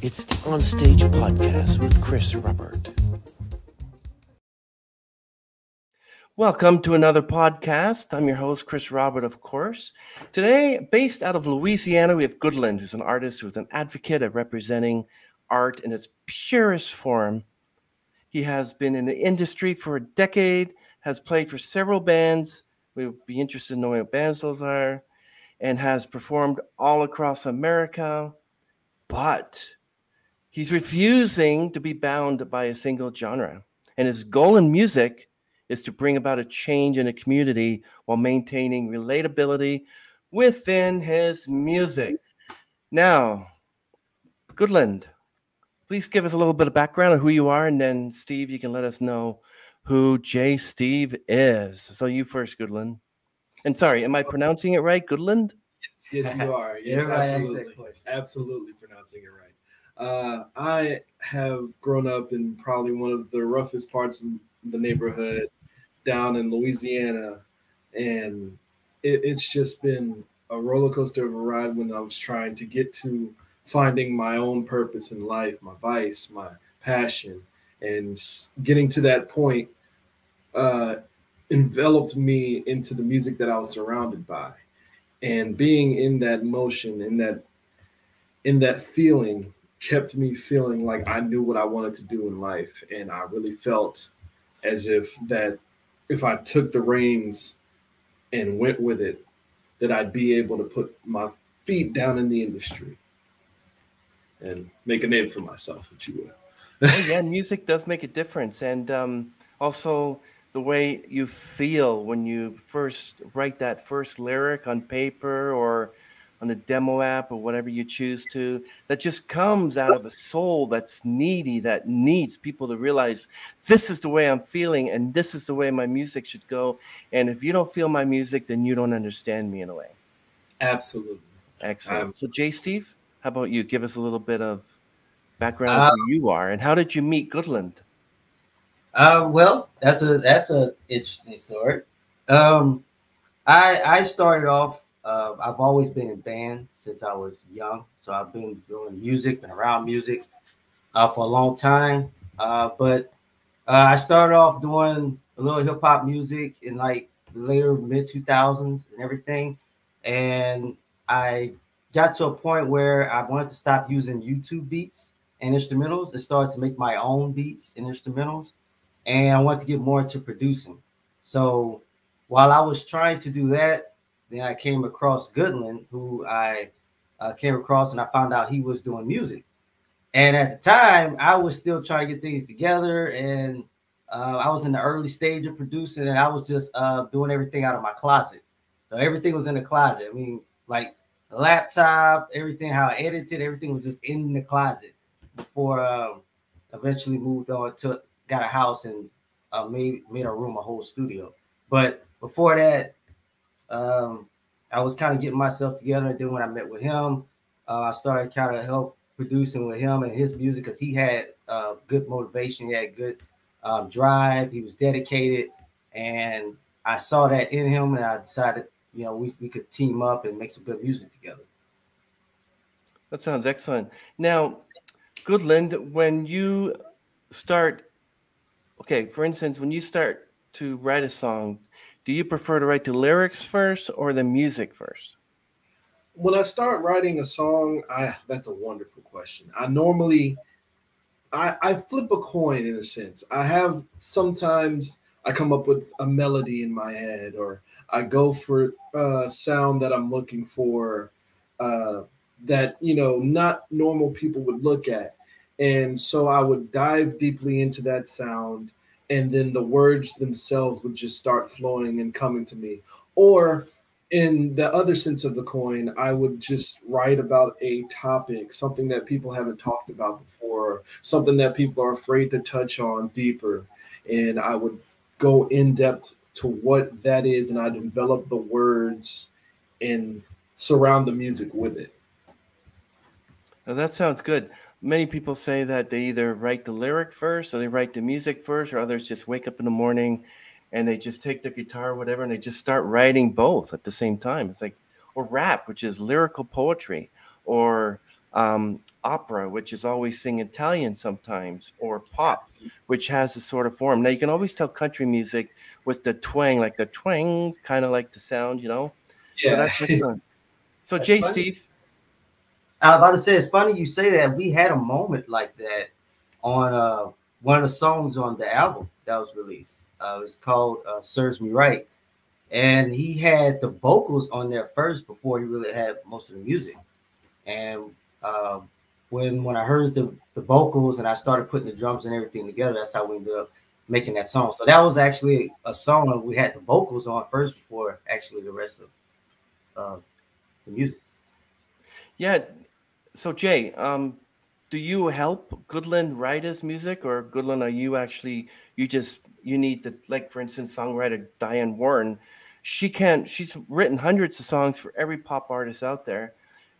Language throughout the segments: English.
It's the On Stage podcast with Chris Robert. Welcome to another podcast. I'm your host, Chris Robert, of course. Today, based out of Louisiana, we have Gudlnd, who's an artist, who's an advocate of representing art in its purest form. He has been in the industry for a decade, has played for several bands. We would be interested in knowing what bands those are, and has performed all across America. But he's refusing to be bound by a single genre. And his goal in music is to bring about a change in a community while maintaining relatability within his music. Now, Gudlnd, please give us a little bit of background on who you are, and then Steve, you can let us know who J. Steve is. So you first, Gudlnd. And sorry, am I pronouncing it right, Gudlnd? Yes, you are. Yes, absolutely. Absolutely pronouncing it right. I have grown up in probably one of the roughest parts of the neighborhood down in Louisiana, and it's just been a roller coaster of a ride when I was trying to get to finding my own purpose in life, my vice, my passion, and getting to that point enveloped me into the music that I was surrounded by, and being in that motion, in that feeling kept me feeling like I knew what I wanted to do in life. And I really felt as if I took the reins and went with it, that I'd be able to put my feet down in the industry and make a name for myself, if you will. Oh, yeah, music does make a difference. And also the way you feel when you first write that first lyric on paper or on a demo app or whatever you choose to, that just comes out of a soul that's needy, that needs people to realize this is the way I'm feeling and this is the way my music should go. And if you don't feel my music, then you don't understand me in a way. Absolutely. Excellent. So Jay Steve, how about you? Give us a little bit of background of who you are and how did you meet Gudlnd? Well, that's a interesting story. I started off. I've always been in band since I was young, so I've been doing music, been around music for a long time. But I started off doing a little hip hop music in like the later mid 2000s and everything, and I got to a point where I wanted to stop using YouTube beats and instrumentals and started to make my own beats and instrumentals, and I wanted to get more into producing. So while I was trying to do that, then I came across Gudlnd, who I came across, and I found out he was doing music. And at the time, I was still trying to get things together, and I was in the early stage of producing, and I was just doing everything out of my closet. So everything was in the closet. I mean, like the laptop, everything, how I edited, everything was just in the closet before eventually moved on to got a house and made a room, a whole studio. But before that, I was kind of getting myself together. And then when I met with him, I started kind of help producing with him and his music because he had good motivation. He had good drive. He was dedicated. And I saw that in him, and I decided, we could team up and make some good music together. That sounds excellent. Now, Gudlnd, when you start, for instance, when you start to write a song, do you prefer to write the lyrics first or the music first? When I start writing a song, that's a wonderful question. I normally, I flip a coin in a sense. Sometimes I come up with a melody in my head, or I go for a sound that I'm looking for that, not normal people would look at. And so I would dive deeply into that sound, and then the words themselves would just start flowing and coming to me. Or in the other sense of the coin, I would just write about a topic, something that people haven't talked about before, something that people are afraid to touch on deeper. And I would go in depth to what that is, and I'd envelop the words and surround the music with it. Now, that sounds good. Many people say that they either write the lyric first or they write the music first, or others just wake up in the morning and they just take their guitar or whatever and they just start writing both at the same time. It's like, or rap, which is lyrical poetry, or opera, which is always sing Italian sometimes, or pop, which has a sort of form. Now you can always tell country music with the twang, like the twang, kind of like the sound, you know. So Yeah. that's excellent. So That's Jay, funny. Steve, I was about to say, it's funny you say that. We had a moment like that on one of the songs on the album that was released. It's called "Serves Me Right," and he had the vocals on there first before he really had most of the music. And uh, when I heard the vocals and I started putting the drums and everything together, that's how we ended up making that song. So that was actually a song that we had the vocals on first before actually the rest of uh, the music. yeah. So Jay, do you help Goodland write his music, or Goodland, are you actually you need to, like, for instance, songwriter Diane Warren, she's written hundreds of songs for every pop artist out there.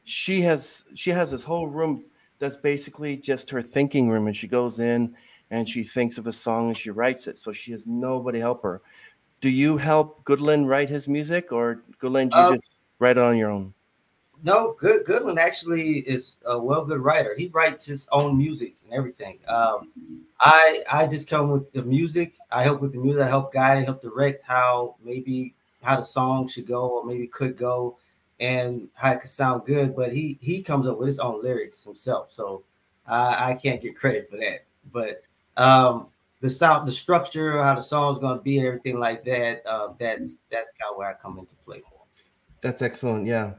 She has this whole room that's basically just her thinking room, and she goes in and she thinks of a song and she writes it. So she has nobody help her. Do you help Goodland write his music, or Goodland, you Uh, just write it on your own? No, Goodwin actually is a good writer. He writes his own music and everything. I just come with the music. I help with the music. I help guide and help direct how the song should go or maybe could go, and how it could sound good. But he comes up with his own lyrics himself, so I can't get credit for that. But the sound, the structure, how the song's going to be, and everything like that. That's kind of where I come into play more. That's excellent. Yeah,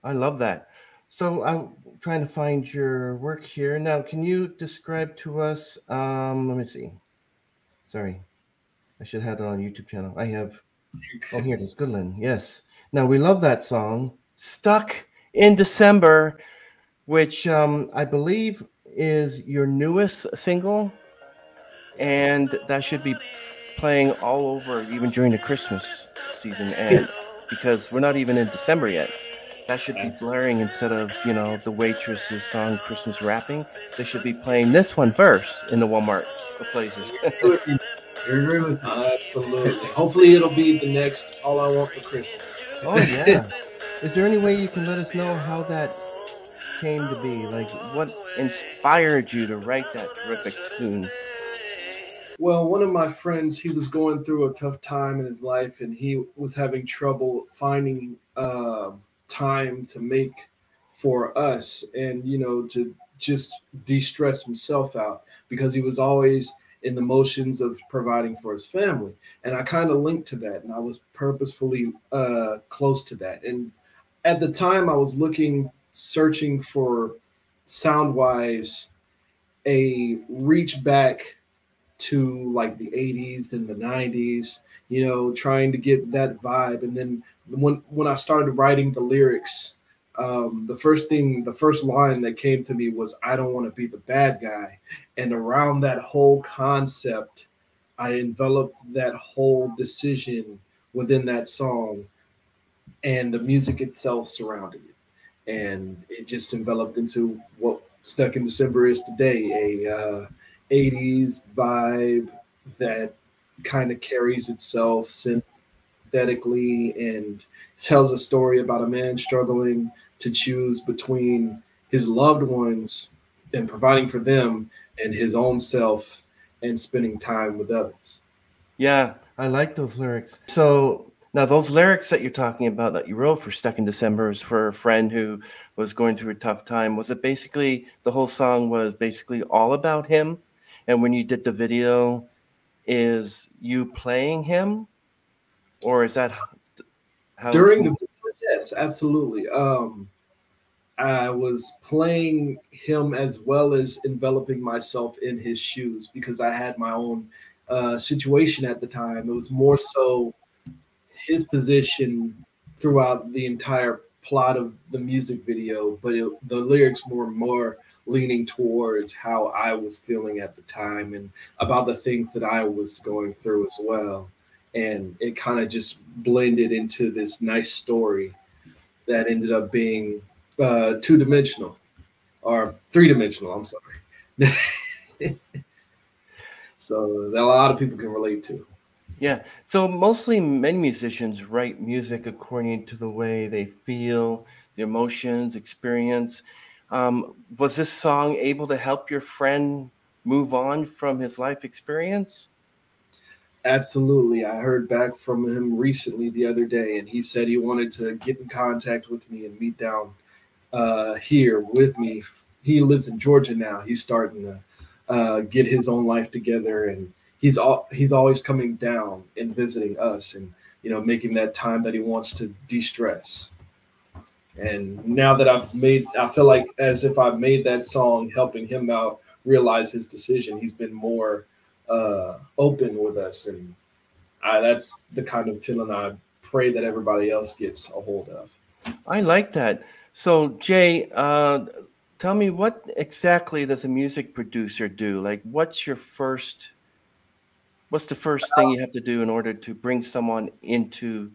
I love that. So I'm trying to find your work here. Now, can you describe to us, let me see. Sorry, I should have it on YouTube channel. I have, oh, here it is, Goodland. Yes. Now, we love that song, Stuck in December, which I believe is your newest single, and that should be playing all over, even during the Christmas season, and because we're not even in December yet. That should be blaring instead of, the Waitress's song Christmas Wrapping. They should be playing this one first in the Walmart places. Absolutely. Hopefully it'll be the next All I Want for Christmas. Oh, yeah. Is there any way you can let us know how that came to be? Like, what inspired you to write that terrific tune? Well, one of my friends, he was going through a tough time in his life, and he was having trouble finding time to make for us, and to just de-stress himself out because he was always in the motions of providing for his family. And I kind of linked to that, and I was purposefully close to that. And at the time, I was searching for sound wise a reach back to like the 80s and the 90s, trying to get that vibe. And then when I started writing the lyrics, the first line that came to me was, "I don't want to be the bad guy." And around that whole concept, I enveloped that whole decision within that song, and the music itself surrounded it. And it just enveloped into what Stuck in December is today, a 80s vibe that kind of carries itself synthetically and tells a story about a man struggling to choose between his loved ones and providing for them and his own self and spending time with others. Yeah, I like those lyrics. So now those lyrics that you're talking about that you wrote for Stuck in December is for a friend who was going through a tough time. Was it basically the whole song was basically all about him? And when you did the video, is you playing him, or is that how? During the yes, absolutely. I was playing him as well as enveloping myself in his shoes because I had my own situation at the time. It was more so his position throughout the entire plot of the music video, but the lyrics were more leaning towards how I was feeling at the time and about the things that I was going through as well. And it kind of just blended into this nice story that ended up being two-dimensional or three-dimensional. I'm sorry. So that a lot of people can relate to. Yeah. So mostly many musicians write music according to the way they feel, the emotions, experience. Was this song able to help your friend move on from his life experience? Absolutely. I heard back from him recently the other day, and he said he wanted to get in contact with me and meet down here with me. He lives in Georgia now. He's starting to get his own life together, and he's always coming down and visiting us, and making that time that he wants to de-stress. And now that I feel like as if I've made that song, helping him out realize his decision. He's been more open with us, and that's the kind of feeling I pray that everybody else gets a hold of. I like that. So, Jay, tell me, what exactly does a music producer do? Like, what's the first thing you have to do in order to bring someone into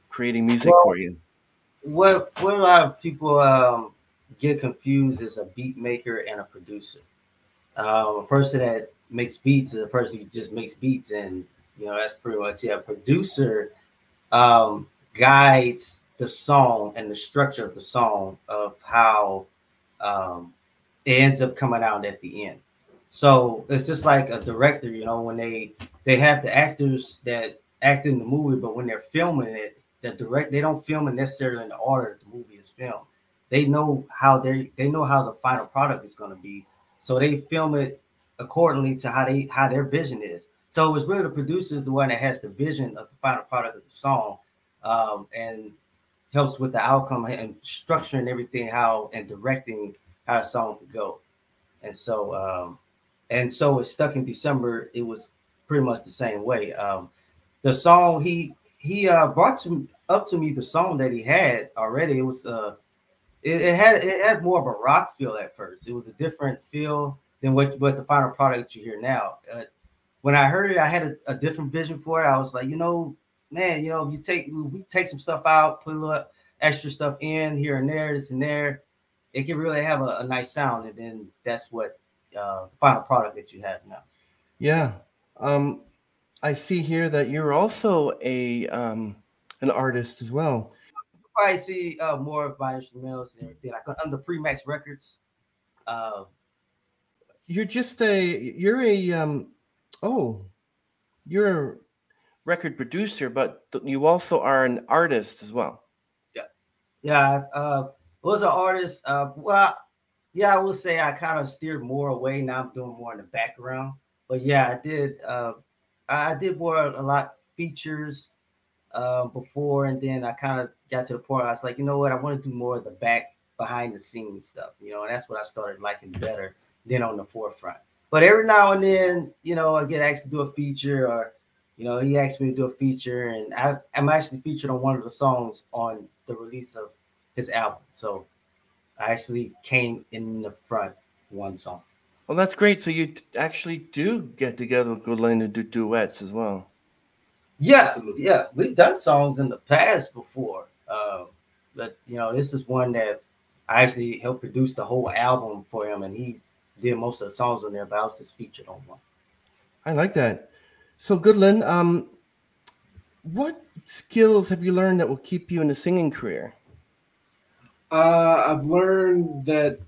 creating music for you? What a lot of people get confused is a beat maker and a producer. A person that makes beats is a person who just makes beats, and that's pretty much it. A producer guides the song and the structure of the song of how it ends up coming out at the end. So it's just like a director, when they have the actors that act in the movie, but when they're filming it, they don't film it necessarily in the order the movie is filmed. They know how they know how the final product is going to be, so they film it accordingly to how their vision is. So it's really the producer is the one that has the vision of the final product of the song, and helps with the outcome and structuring everything and directing how a song could go. And so with Stuck in December, it was pretty much the same way. The song he brought up to me the song that he had already. It was it had more of a rock feel at first. It was a different feel than what the final product you hear now. When I heard it, I had a different vision for it. I was like, man, we take some stuff out, put a little extra stuff in here and there, this and there. It can really have a nice sound, and then that's what the final product that you have now. Yeah. I see here that you're also an artist as well. You probably see more of my instrumentals and everything, like under Premax Records. You're a record producer, but you also are an artist as well. Yeah. Was an artist. Well, yeah, I will say I kind of steered more away. Now I'm doing more in the background. But yeah, I did. I did a lot features before, and then I kind of got to the point where I was like, you know what, I want to do more of the behind the scenes stuff, and that's what I started liking better than on the forefront. But every now and then, I get asked to do a feature, or he asked me to do a feature, and I'm actually featured on one of the songs on the release of his album. So I actually came in the front one song. Well, that's great. So you actually do get together with Gudlnd and do duets as well. Yeah, absolutely. Yeah, we've done songs in the past before, but this is one that I actually helped produce the whole album for him, and he did most of the songs on there, but I was just featured on one. I like that. So Gudlnd, what skills have you learned that will keep you in the singing career? I've learned that,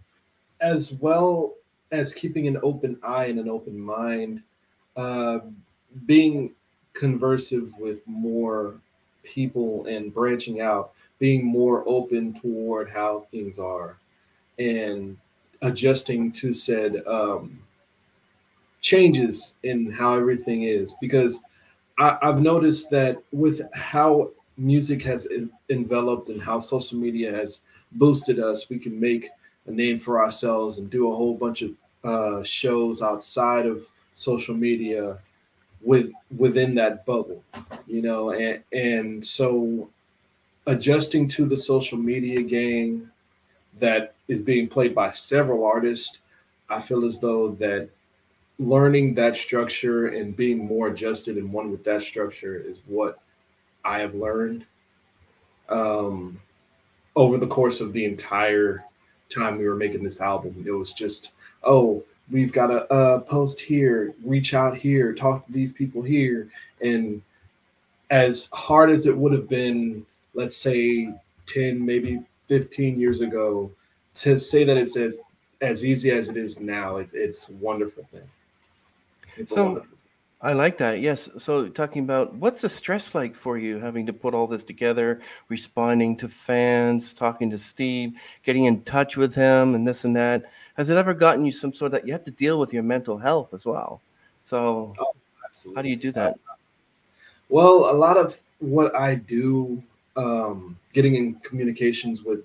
as well as keeping an open eye and an open mind, being conversive with more people and branching out, being more open toward how things are, and adjusting to said changes in how everything is. Because I've noticed that with how music has enveloped and how social media has boosted us, we can make a name for ourselves and do a whole bunch of shows outside of social media within that bubble, and so adjusting to the social media game that is being played by several artists, I feel as though that learning that structure and being more adjusted and one with that structure is what I have learned over the course of the entire time we were making this album. It was just, we've got to post here, reach out here, talk to these people here. And as hard as it would have been, let's say 10, maybe 15 years ago, to say that it's as easy as it is now, it's a wonderful thing. It's a So wonderful. I like that. Yes. So talking about what's the stress like for you having to put all this together, responding to fans, talking to Steve, getting in touch with him and this and that. Has it ever gotten you some sort of that you have to deal with your mental health as well? So Oh, how do you absolutely. do that? Well, a lot of what I do, getting in communications with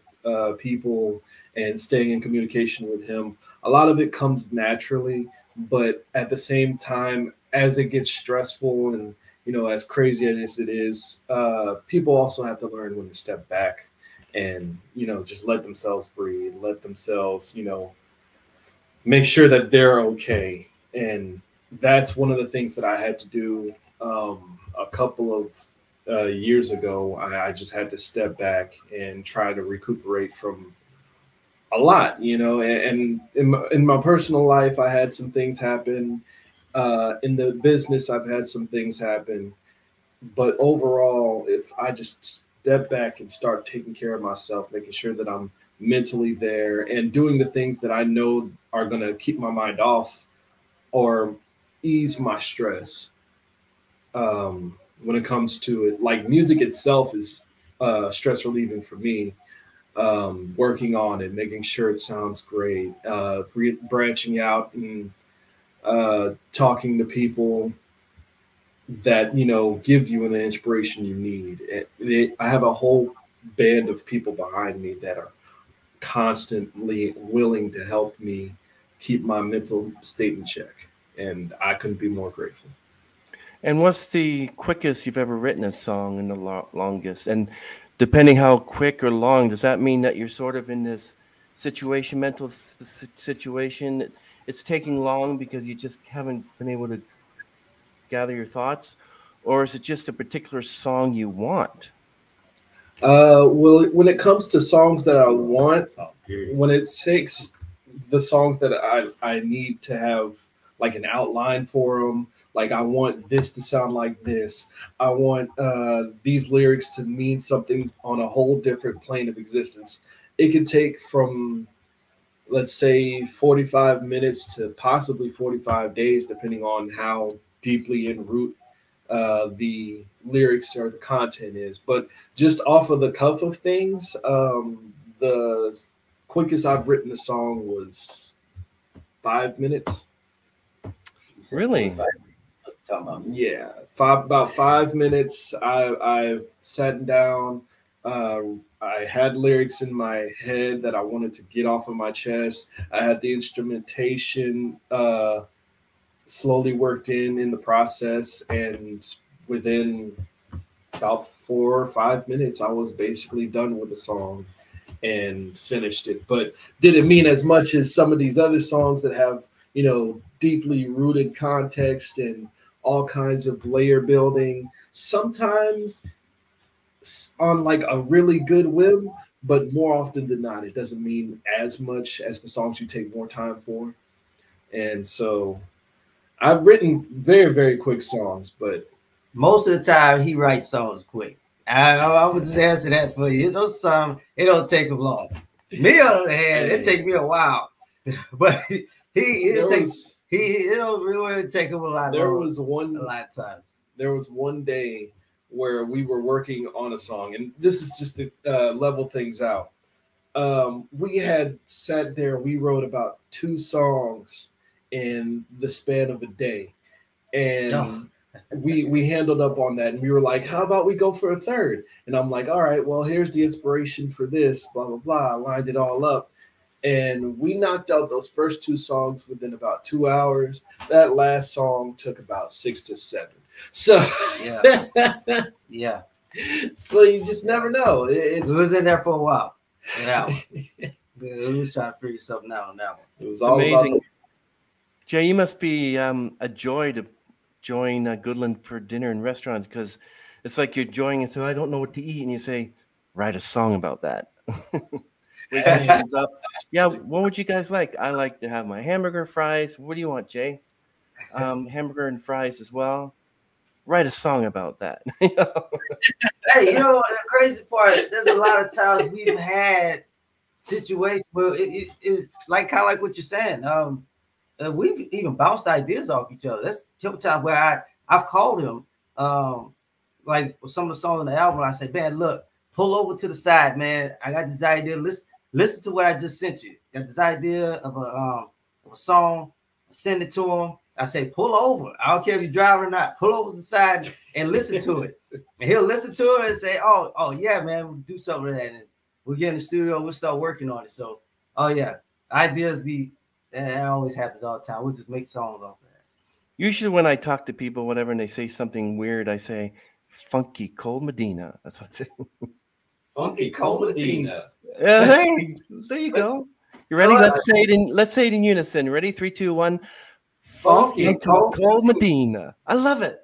people and staying in communication with him, a lot of it comes naturally. But at the same time, as it gets stressful and as crazy as it is, people also have to learn when to step back and just let themselves breathe, let themselves make sure that they're okay. And that's one of the things that I had to do a couple of years ago. I just had to step back and try to recuperate from a lot, and in my personal life, I had some things happen. In the business, I've had some things happen. But overall, if I just step back and start taking care of myself, making sure that I'm mentally there and doing the things that I know are going to keep my mind off or ease my stress, when it comes to it, like music itself is stress relieving for me. Working on it, making sure it sounds great, branching out and talking to people that give you the inspiration you need. I have a whole band of people behind me that are constantly willing to help me keep my mental state in check, and I couldn't be more grateful. And what's the quickest you've ever written a song and the longest? And depending how quick or long, does that mean that you're sort of in this situation, mental situation? It's taking long because you just haven't been able to gather your thoughts, or is it just a particular song you want? Well, when it comes to songs that I want, when it takes the songs that I need to have like an outline for them, like I want this to sound like this. I want these lyrics to mean something on a whole different plane of existence. It could take from, let's say, 45 minutes to possibly 45 days, depending on how deeply en route the lyrics or the content is. But just off of the cuff of things, the quickest I've written a song was 5 minutes. Really? Yeah, about 5 minutes. I've sat down. Uh, I had lyrics in my head that I wanted to get off of my chest. I had the instrumentation slowly worked in the process, and within about 4 or 5 minutes, I was basically done with the song and finished it. But did it mean as much as some of these other songs that have, deeply rooted context and all kinds of layer building? Sometimes on like a really good whim, but more often than not, it doesn't mean as much as the songs you take more time for. And so I've written very, very quick songs, but most of the time he writes songs quick. I would just answer that for you. Those songs, it don't take him long. Me on the other hand, it take me a while, but it don't really take him a lot. There was a lot of times. There was one day where we were working on a song, and this is just to level things out. We had sat there. We wrote about 2 songs in the span of a day, and we handled up on that, and we were like, how about we go for a third? And I'm like, all right, well, here's the inspiration for this, blah blah blah. I lined it all up, and we knocked out those first 2 songs within about 2 hours. That last song took about 6 to 7. So yeah. So you just never know. It was in there for a while. We was trying to figure something out on that one. It was all amazing. about Jay, you must be a joy to join Gudlnd for dinner in restaurants, because it's like you're joining and so I don't know what to eat, and you say, write a song about that. Wake your hands up. Yeah, what would you guys like? I like to have my hamburger, fries. What do you want, Jay? Hamburger and fries as well. Write a song about that. Hey, the crazy part, there's a lot of times we've had situation. Well, it's like kind of like what you're saying. We've even bounced ideas off each other. That's the time where I've called him. Like some of the songs on the album, I say, man, look, pull over to the side, man. I got this idea. Listen to what I just sent you. Got this idea of a song. Send it to him. I say, pull over. I don't care if you're driving or not. Pull over to the side and listen to it. And he'll listen to it and say, oh yeah, man, we'll do something with that. And we'll get in the studio. We'll start working on it. So, oh yeah, ideas that always happens all the time. We'll just make songs off of that. Usually when I talk to people, whatever, and they say something weird, I say, funky Cold Medina. That's what I say. Funky Cold Medina. Hey, there you go. You ready? Let's say it in unison. Ready? 3, 2, 1. Funky Cold Medina. I love it.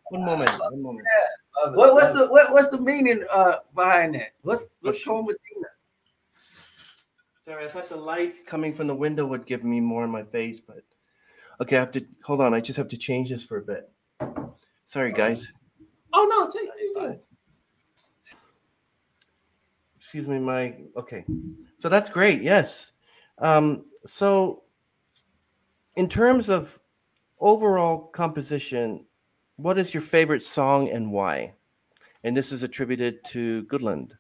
One moment. Yeah. What's the meaning behind that? What's Cold Medina? Sorry, I thought the light coming from the window would give me more in my face, but okay, I have to hold on. I just have to change this for a bit. Sorry, guys. Oh no, take it. Excuse me, okay. So that's great. Yes. So in terms of overall composition, what is your favorite song and why? And this is attributed to Gudlnd.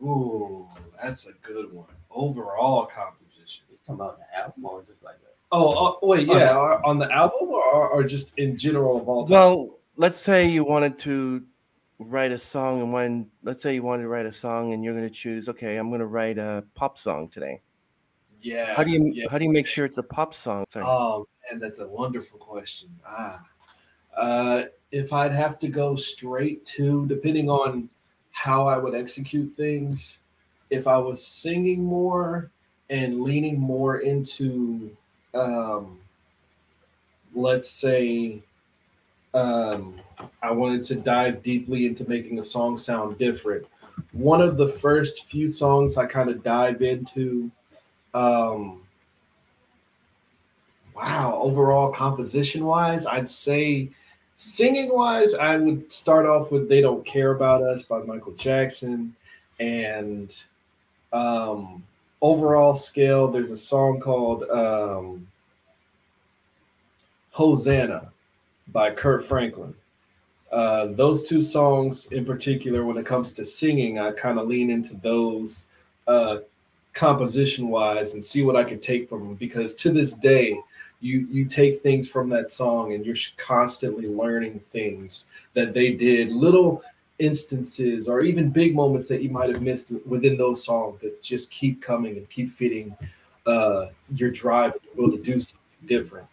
Ooh, that's a good one. Overall composition. You talking about the album or just like that? Oh, wait, yeah, on the album or just in general of all time? Well, let's say you wanted to write a song, and let's say you wanted to write a song, and you're going to choose, okay, I'm going to write a pop song today. Yeah. How do you make sure it's a pop song? Sorry. Oh, man, that's a wonderful question. If I'd have to go straight to, depending on how I would execute things, if I was singing more and leaning more into, let's say, I wanted to dive deeply into making a song sound different. One of the first few songs I kind of dive into, overall composition wise, I'd say singing wise, I would start off with They Don't Care About Us by Michael Jackson. And overall scale, there's a song called Hosanna by Kurt Franklin. Those two songs in particular, when it comes to singing, I kind of lean into those composition wise and see what I can take from them, because to this day, you take things from that song and you're constantly learning things that they did, little instances or even big moments that you might have missed within those songs that just keep coming and keep feeding your drive to be able to do something different.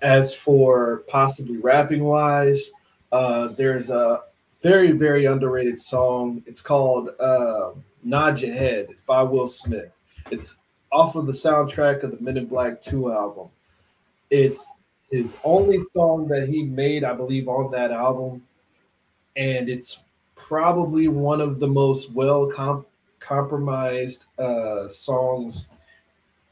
As for possibly rapping wise, there's a very, very underrated song. It's called Nod Your Head. It's by Will Smith. It's off of the soundtrack of the Men in Black 2 album. It's his only song that he made, I believe, on that album. And it's probably one of the most compromised songs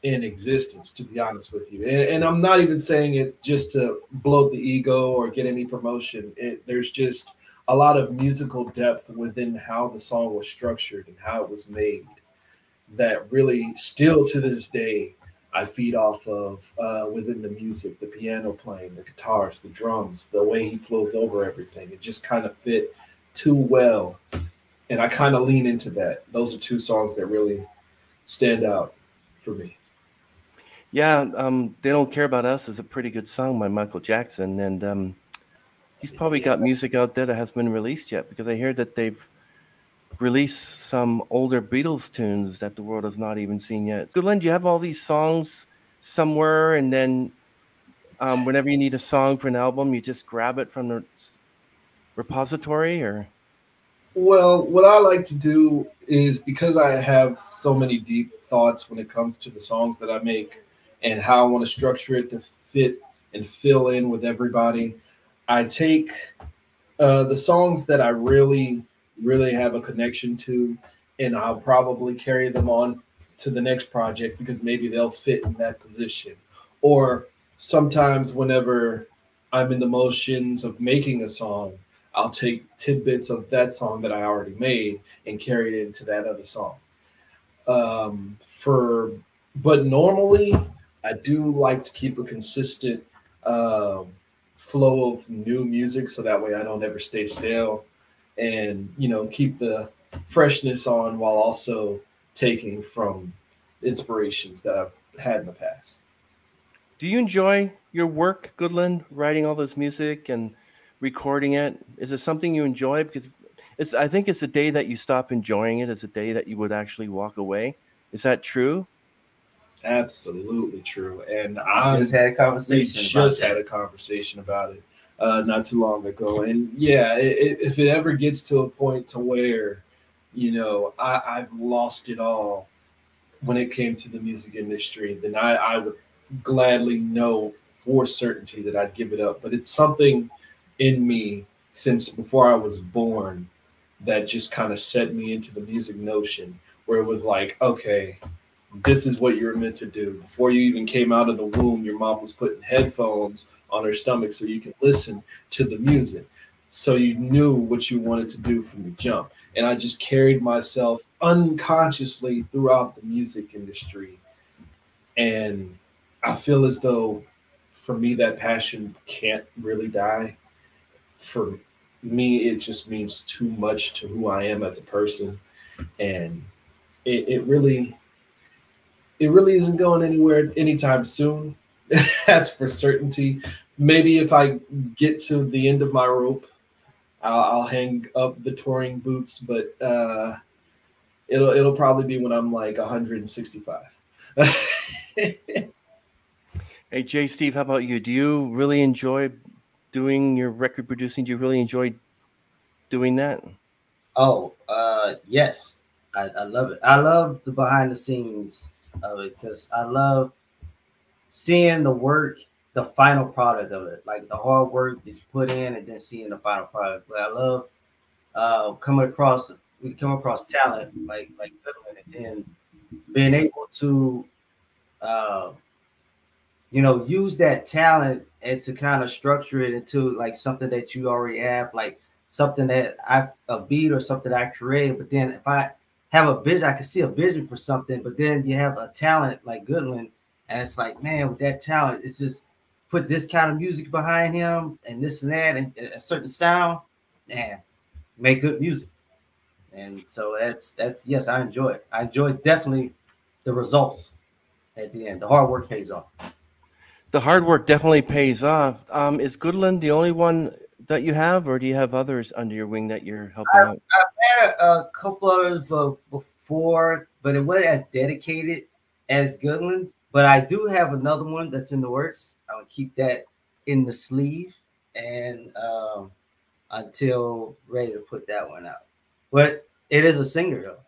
in existence, to be honest with you. And I'm not even saying it just to bloat the ego or get any promotion. There's just a lot of musical depth within how the song was structured and how it was made that really still to this day I feed off of within the music, the piano playing, the guitars, the drums, the way he flows over everything. It just kind of fit too well. And I kind of lean into that. Those are two songs that really stand out for me. Yeah, They Don't Care About Us is a pretty good song by Michael Jackson, and he's probably got music out there that hasn't been released yet, because I hear that they've released some older Beatles tunes that the world has not even seen yet. Gudlnd, you have all these songs somewhere, and then whenever you need a song for an album, you just grab it from the repository, or? Well, what I like to do is, because I have so many deep thoughts when it comes to the songs that I make and how I want to structure it to fit and fill in with everybody, I take the songs that I really, really have a connection to, and I'll probably carry them on to the next project because maybe they'll fit in that position. Or sometimes whenever I'm in the motions of making a song, I'll take tidbits of that song that I already made and carry it into that other song. But normally I do like to keep a consistent flow of new music so that way I don't ever stay stale, and keep the freshness on while also taking from inspirations that I've had in the past. Do you enjoy your work, Goodland, writing all this music and recording it? Is it something you enjoy? Because I think it's the day that you stop enjoying it is the day that you would actually walk away. Is that true? Absolutely true. And We just had a we conversation about just had that. a conversation about it not too long ago. And yeah, if it ever gets to a point to where, I've lost it all when it came to the music industry, then I would gladly know for certainty that I'd give it up. But it's something in me since before I was born that just kind of set me into the music notion where it was like, okay, this is what you're meant to do. Before you even came out of the womb, your mom was putting headphones on her stomach so you could listen to the music. So you knew what you wanted to do from the jump. And I just carried myself unconsciously throughout the music industry. And I feel as though for me, that passion can't really die. For me, it just means too much to who I am as a person. And it really isn't going anywhere anytime soon. That's for certainty. Maybe if I get to the end of my rope, I'll hang up the touring boots, but it'll probably be when I'm like 165. Hey, Jay, Steve, how about you? Do you really enjoy doing your record producing? Do you really enjoy doing that? Oh, yes, I love it. I love the behind the scenes of it because I love seeing the work, the final product of it, like the hard work that you put in, and then seeing the final product. But I love we come across talent like Gudlnd, and being able to uh, use that talent and to kind of structure it into like something that you already have, like something that a beat or something that I created. But then if I have a vision, I can see a vision for something, but then you have a talent like Goodland, and it's like, man, with that talent, it's just put this kind of music behind him and this and that and a certain sound, man, make good music. And so that's yes, I enjoy it. I enjoy definitely the results at the end. The hard work pays off. The hard work definitely pays off. Is Goodland the only one that you have, or do you have others under your wing that you're helping out? I've had a couple others before, but it wasn't as dedicated as Goodland. But I do have another one that's in the works. I'll keep that in the sleeve and until ready to put that one out. But it is a singer though.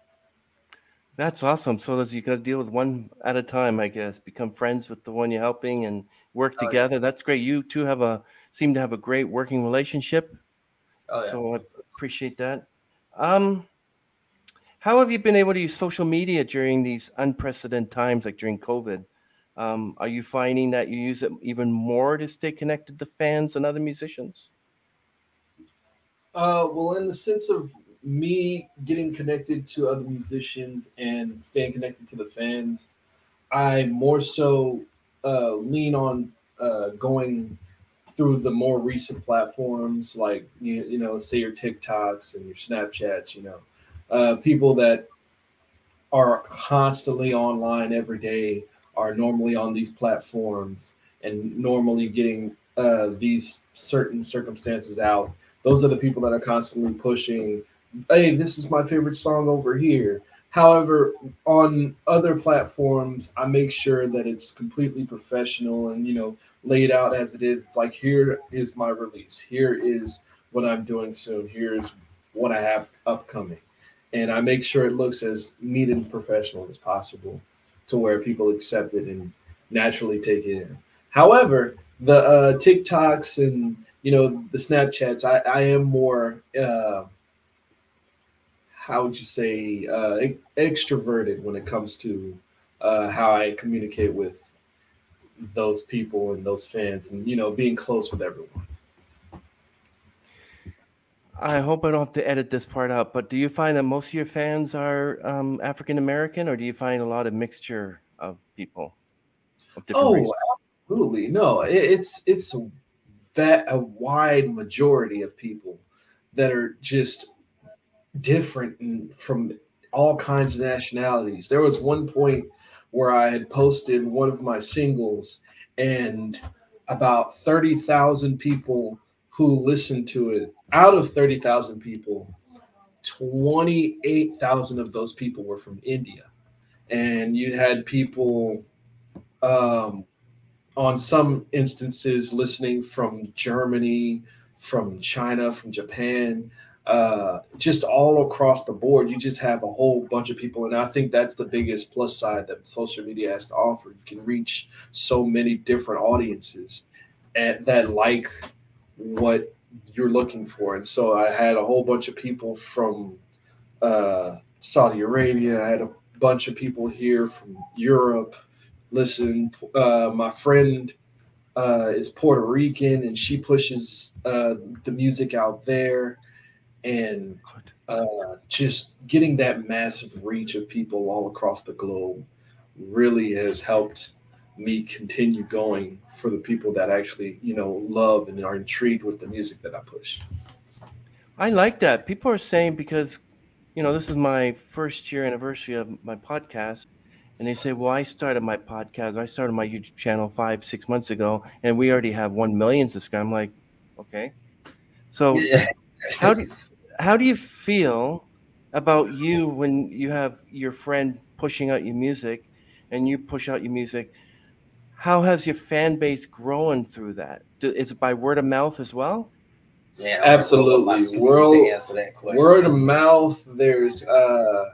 That's awesome. So as you got to deal with one at a time, I guess. Become friends with the one you're helping and work Oh yeah. together. That's great. You two seem to have a great working relationship. Oh yeah. So I appreciate that. Um, how have you been able to use social media during these unprecedented times, like during COVID? Are you finding that you use it even more to stay connected to fans and other musicians? Well, in the sense of me getting connected to other musicians and staying connected to the fans, I more so lean on going through the more recent platforms like say your TikToks and your Snapchats. People that are constantly online every day are normally on these platforms and normally getting these certain circumstances out. Those are the people that are constantly pushing, hey, this is my favorite song over here. However, on other platforms, I make sure that it's completely professional and, laid out as it is. It's like, here is my release. Here is what I'm doing soon. Here's what I have upcoming, and I make sure it looks as neat and professional as possible to where people accept it and naturally take it in. However, the TikToks and the Snapchats, I am more how would you say extroverted when it comes to how I communicate with those people and those fans, and being close with everyone. I hope I don't have to edit this part out, but do you find that most of your fans are African American, or do you find a lot of mixture of people of different Oh, races? absolutely. No, it's that a wide majority of people that are just different from all kinds of nationalities. There was one point where I had posted one of my singles, and about 30,000 people who listened to it. Out of 30,000 people, 28,000 of those people were from India. And you had people um, on some instances listening from Germany, from China, from Japan, just all across the board. You just have a whole bunch of people, and I think that's the biggest plus side that social media has to offer. You can reach so many different audiences that like what you're looking for. And so I had a whole bunch of people from Saudi Arabia. I had a bunch of people here from Europe. Listen, my friend is Puerto Rican, and she pushes the music out there, and just getting that massive reach of people all across the globe really has helped me continue going for the people that actually, love and are intrigued with the music that I push. I like that. People are saying because this is my first year anniversary of my podcast, and they say, "Well, I started my podcast. I started my YouTube channel 5, 6 months ago, and we already have 1 million subscribers." I'm like, okay. So Yeah. how do how do you feel about you when you have your friend pushing out your music, and you push out your music? How has your fan base grown through that? Is it by word of mouth as well? Yeah, Absolutely. answer that Word of question. mouth. There's a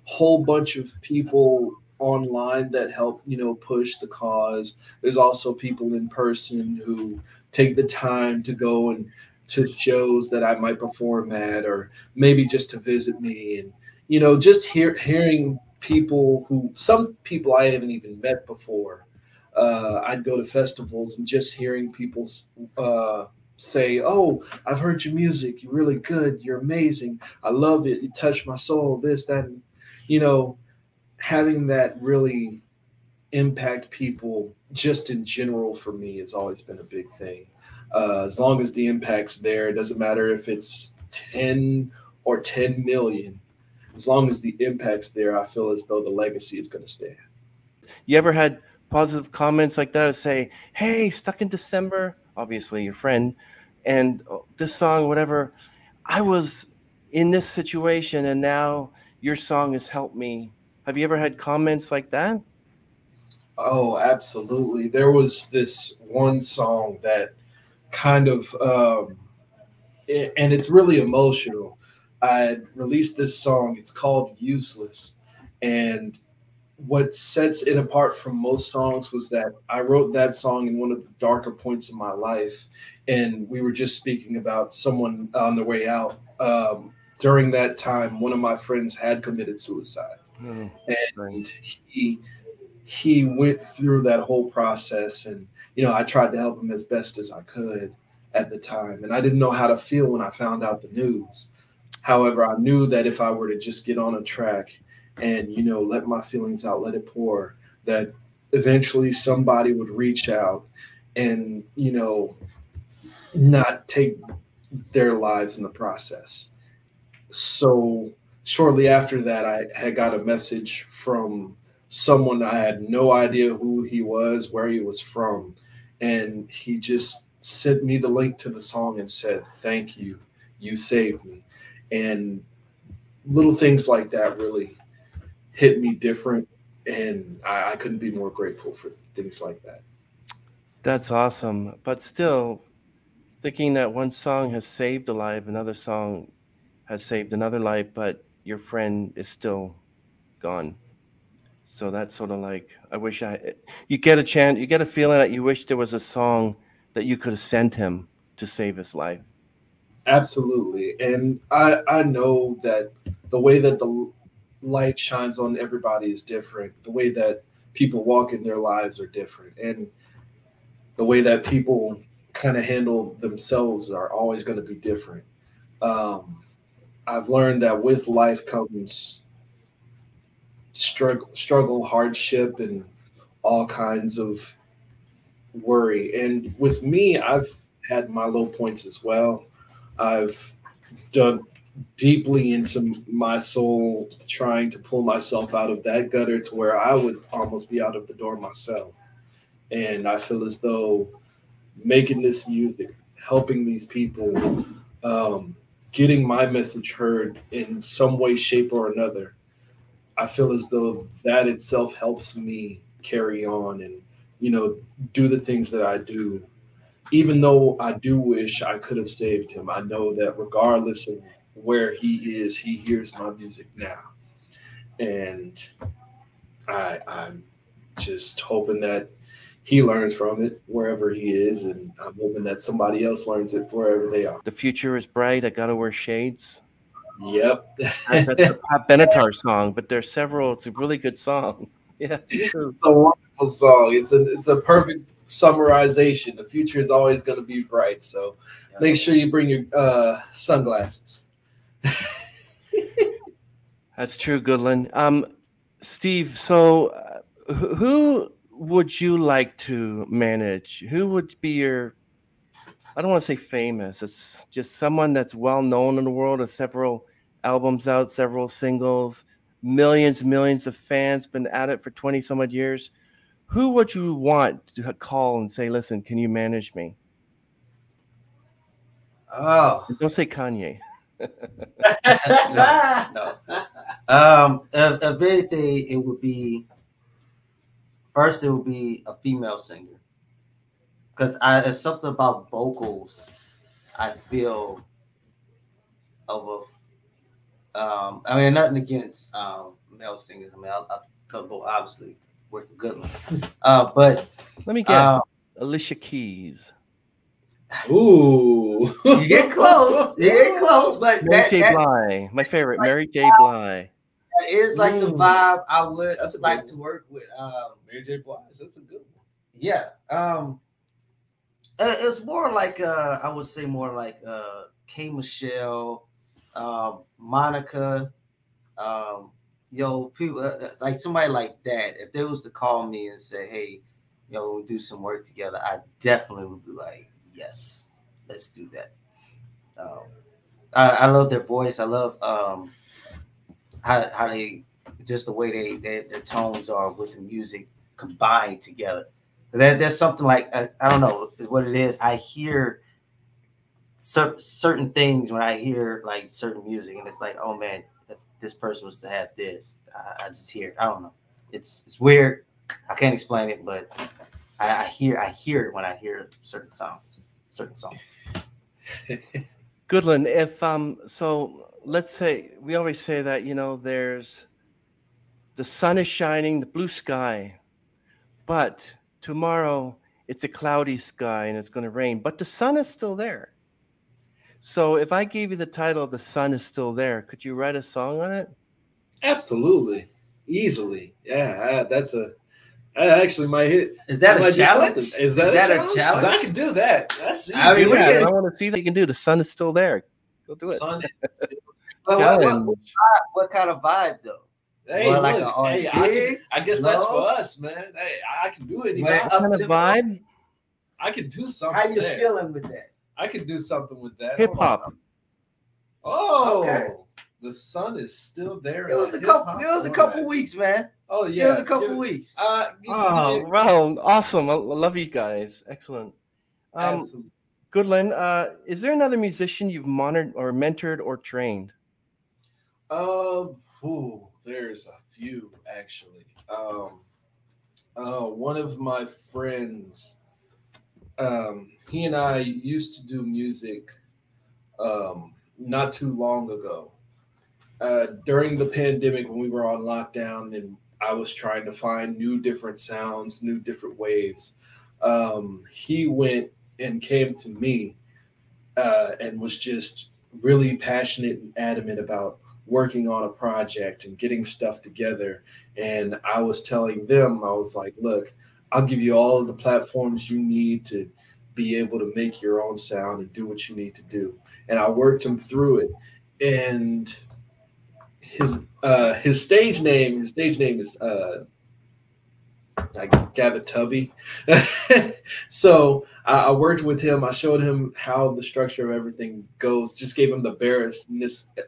whole bunch of people online that help, push the cause. There's also people in person who take the time to go and to shows that I might perform at, or maybe just to visit me. And, just hearing people some people I haven't even met before. I'd go to festivals and just hearing people uh, say, "Oh, I've heard your music. You're really good. You're amazing. I love it. You touch my soul." This, that, and, you know, having that really impact people just in general for me has always been a big thing. As long as the impact's there, it doesn't matter if it's 10 or 10 million. As long as the impact's there, I feel as though the legacy is going to stand. You ever had positive comments like that? Say, "Hey, stuck in December." Obviously, your friend, and this song, whatever. I was in this situation, and now your song has helped me. Have you ever had comments like that? Oh, absolutely. There was this one song that kind of and it's really emotional. I released this song. It's called Useless. And what sets it apart from most songs was that I wrote that song in one of the darker points of my life. And we were just speaking about someone on the way out. During that time, one of my friends had committed suicide. Oh, right. And he went through that whole process, and I tried to help him as best as I could at the time, and I didn't know how to feel when I found out the news. However, I knew that if I were to just get on a track and let my feelings out, let it pour, that eventually somebody would reach out and not take their lives in the process. So shortly after that, I had got a message from someone. I had no idea who he was, where he was from, and he just sent me the link to the song and said, "Thank you, you saved me." And little things like that really hit me different, and I couldn't be more grateful for things like that. That's awesome. But still, thinking that one song has saved a life, another song has saved another life, but your friend is still gone. So that's sort of like, I wish you get a chance, you get a feeling that you wish there was a song that you could have sent him to save his life. Absolutely. And I know that the way that the light shines on everybody is different. The way that people walk in their lives are different. And the way that people kind of handle themselves are always going to be different. I've learned that with life comes struggle, hardship, and all kinds of worry. And with me, I've had my low points as well. I've dug deeply into my soul, trying to pull myself out of that gutter to where I would almost be out of the door myself. And I feel as though making this music, helping these people, um, getting my message heard in some way, shape, or another, I feel as though that itself helps me carry on and, do the things that I do. Even though I do wish I could have saved him, I know that regardless of where he is, he hears my music now. And I'm just hoping that he learns from it wherever he is, and I'm hoping that somebody else learns it wherever they are. The future is bright. I gotta wear shades. Yep. That's a Pat Benatar song, but there's several. It's a really good song. Yeah, it's true. It's a wonderful song. It's a perfect summarization. The future is always going to be bright, so make sure you bring your sunglasses. That's true, Gudlnd. Steve, so who would you like to manage? Who would be your, I don't want to say famous, it's just someone that's well known in the world, has several albums out, several singles, millions of fans, been at it for 20 some odd years. Who would you want to call and say, listen, can you manage me? Oh, And don't say Kanye. no. If anything, it would be first. It would be a female singer, because there's something about vocals I feel of a. I mean, nothing against male singers. I mean, I obviously work for Gudlnd, but let me guess, Alicia Keys. Ooh, you get close. You get close, but Mary J. Blige, my favorite, Mary J. Blige. That is like the vibe I would like to work with. Mary J. Blige, that's a good one. Yeah. It's more like I would say more like K Michelle, Monica, people like somebody like that. If they was to call me and say, "Hey, we'll do some work together," I definitely would be like, "Yes, let's do that." I love their voice. I love how they, just the way their tones are with the music combined together. There's something like I don't know what it is. I hear certain things when I hear like certain music, and it's like, oh man, if this person was to have this, I just hear it. I don't know. It's weird. I can't explain it, but I hear it when I hear certain songs. Gudlnd, if so let's say we always say that there's the sun is shining, the blue sky, but tomorrow it's a cloudy sky and it's going to rain, but the sun is still there. So if I gave you the title "The Sun Is Still There," could you write a song on it? Absolutely, easily. Yeah, that's actually might hit. Is that a challenge? Is that a challenge? I can do that. That's easy. I mean, I want to see that you can do. The sun is still there. Go do it. What kind of vibe though? Hey, look, I guess that's for us, man. Hey, I can do it. What kind of vibe? I can do something. How you feeling with that? I can do something with that. Hip hop. Oh, okay. The sun is still there. It was a couple weeks, man. Oh yeah, it was a couple weeks. Wow, awesome! I love you guys. Excellent. Gudlnd, is there another musician you've monitored or mentored or trained? There's a few actually. One of my friends, he and I used to do music not too long ago. During the pandemic, when we were on lockdown and I was trying to find new different sounds, new different ways, he went and came to me and was just really passionate and adamant about working on a project and getting stuff together. And I was telling them, I was like, look, I'll give you all of the platforms you need to be able to make your own sound and do what you need to do. And I worked him through it. And his stage name is I gather Tubby. So I worked with him. I showed him how the structure of everything goes. Just gave him the barest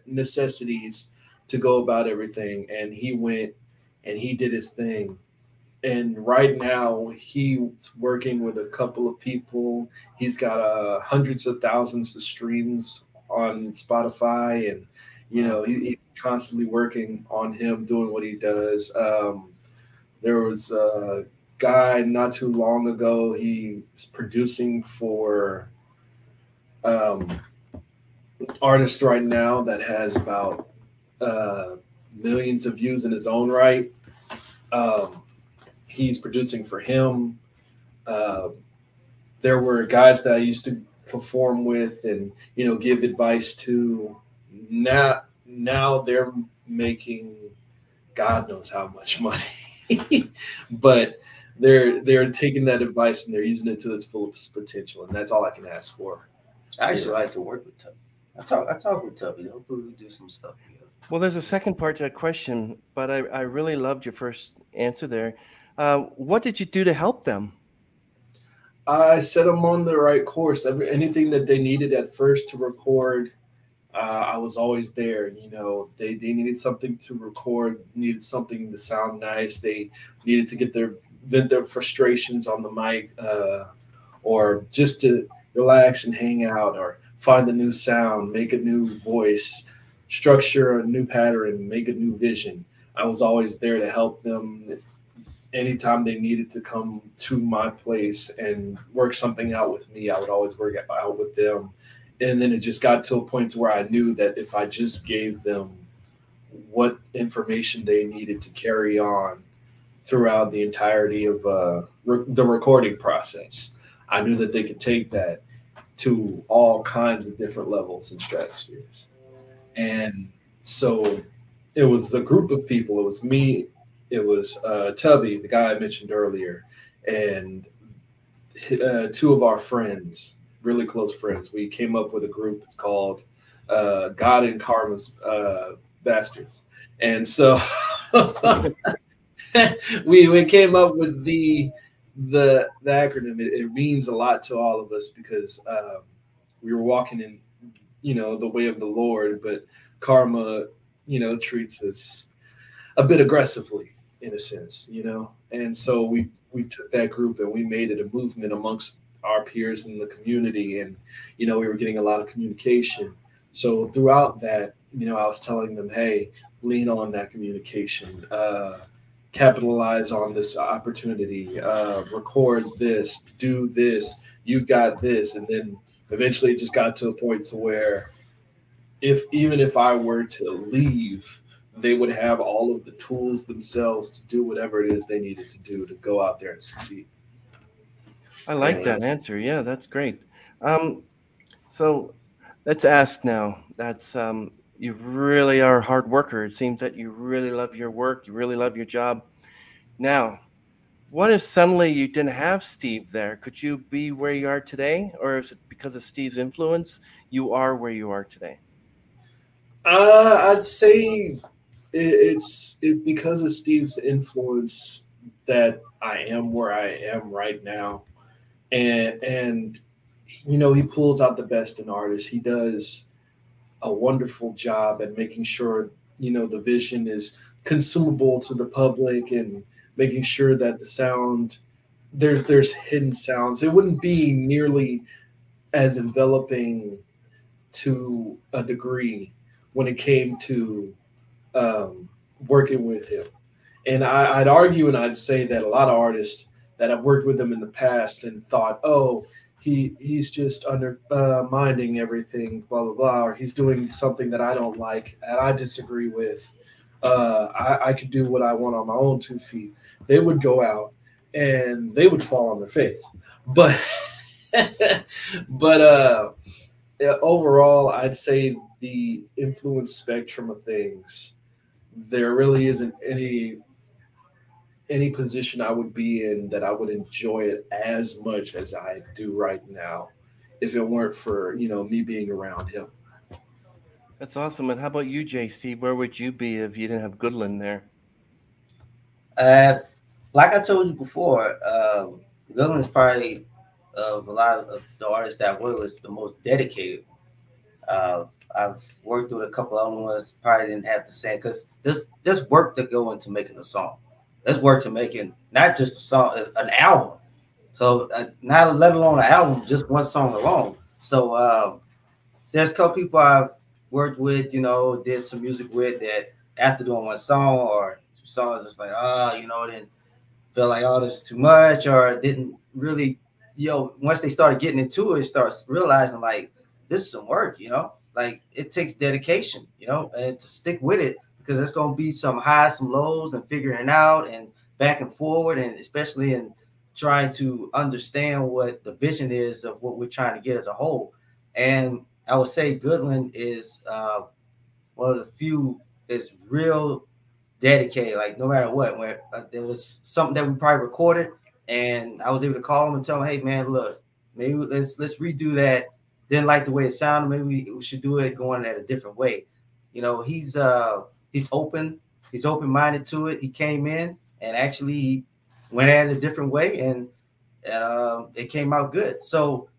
necessities to go about everything, and he went and he did his thing. And right now he's working with a couple of people. He's got hundreds of thousands of streams on Spotify, and he's constantly working on him doing what he does. There was a guy not too long ago. He's producing for artists right now that has about millions of views in his own right. He's producing for him. There were guys that I used to perform with and give advice to. Now they're making God knows how much money, but they're taking that advice and they're using it to its fullest potential, and that's all I can ask for. I actually like to work with Tubby. I talk with Tubby. Hopefully we do some stuff together. Well, there's a second part to that question, but I really loved your first answer there. What did you do to help them? I set them on the right course. Anything that they needed at first to record, I was always there. They needed something to record, needed something to sound nice. They needed to vent their frustrations on the mic, or just to relax and hang out, or find a new sound, make a new voice, structure a new pattern, make a new vision. I was always there to help them. Anytime they needed to come to my place and work something out with me, I would always work it out with them. And then it just got to a point to where I knew that if I just gave them what information they needed to carry on throughout the entirety of the recording process, I knew that they could take that to all kinds of different levels and stratospheres. And so it was a group of people. It was me. It was Tubby, the guy I mentioned earlier, and two of our friends, really close friends. We came up with a group. It's called God and Karma's Bastards. And so we came up with the acronym. It means a lot to all of us because we were walking in, the way of the Lord, but karma, treats us a bit aggressively in a sense, And so we took that group and we made it a movement amongst our peers in the community, and we were getting a lot of communication. So throughout that, I was telling them, hey, lean on that communication, capitalize on this opportunity, record this, do this, you've got this. And then eventually it just got to a point to where even if I were to leave, they would have all of the tools themselves to do whatever it is they needed to do to go out there and succeed. I like that answer. Yeah, that's great. So let's ask now. That's you really are a hard worker. It seems that you really love your work. You really love your job. Now, what if suddenly you didn't have Steve there? Could you be where you are today? Or is it because of Steve's influence you are where you are today? I'd say it's because of Steve's influence that I am where I am right now. And he pulls out the best in artists. He does a wonderful job at making sure, the vision is consumable to the public, and making sure that the sound, there's hidden sounds. It wouldn't be nearly as enveloping to a degree when it came to working with him. And I'd argue and I'd say that a lot of artists that I've worked with him in the past and thought, oh, he's just undermining everything, blah, blah, blah, or he's doing something that I don't like and I disagree with. I could do what I want on my own 2 feet. They would go out and they would fall on their face. But overall, I'd say the influence spectrum of things, there really isn't any any position I would be in that I would enjoy it as much as I do right now if it weren't for, me being around him. That's awesome. And how about you, JC? Where would you be if you didn't have Goodland there? Uh, like I told you before, Gudlnd is probably of a lot of the artists that I work with the most dedicated. Uh, I've worked with a couple other ones, probably didn't have the same because there's work to go into making a song. There's work to making not just a song, an album. So not let alone an album, just one song alone. So there's a couple people I've worked with, did some music with that after doing one song or two songs, it's like, then felt like, oh, this is too much, or didn't really, once they started getting into it, starts realizing like this is some work, like it takes dedication, and to stick with it because there's gonna be some highs, some lows, and figuring it out and back and forward, and especially in trying to understand what the vision is of what we're trying to get as a whole. And I would say Gudlnd is one of the few is real dedicated. Like no matter what, when there was something that we probably recorded, and I was able to call him and tell him, "Hey man, look, maybe let's redo that. Didn't like the way it sounded. Maybe we should do it going at a different way." He's open. He's open-minded to it. He came in and actually he went at it a different way, and it came out good. So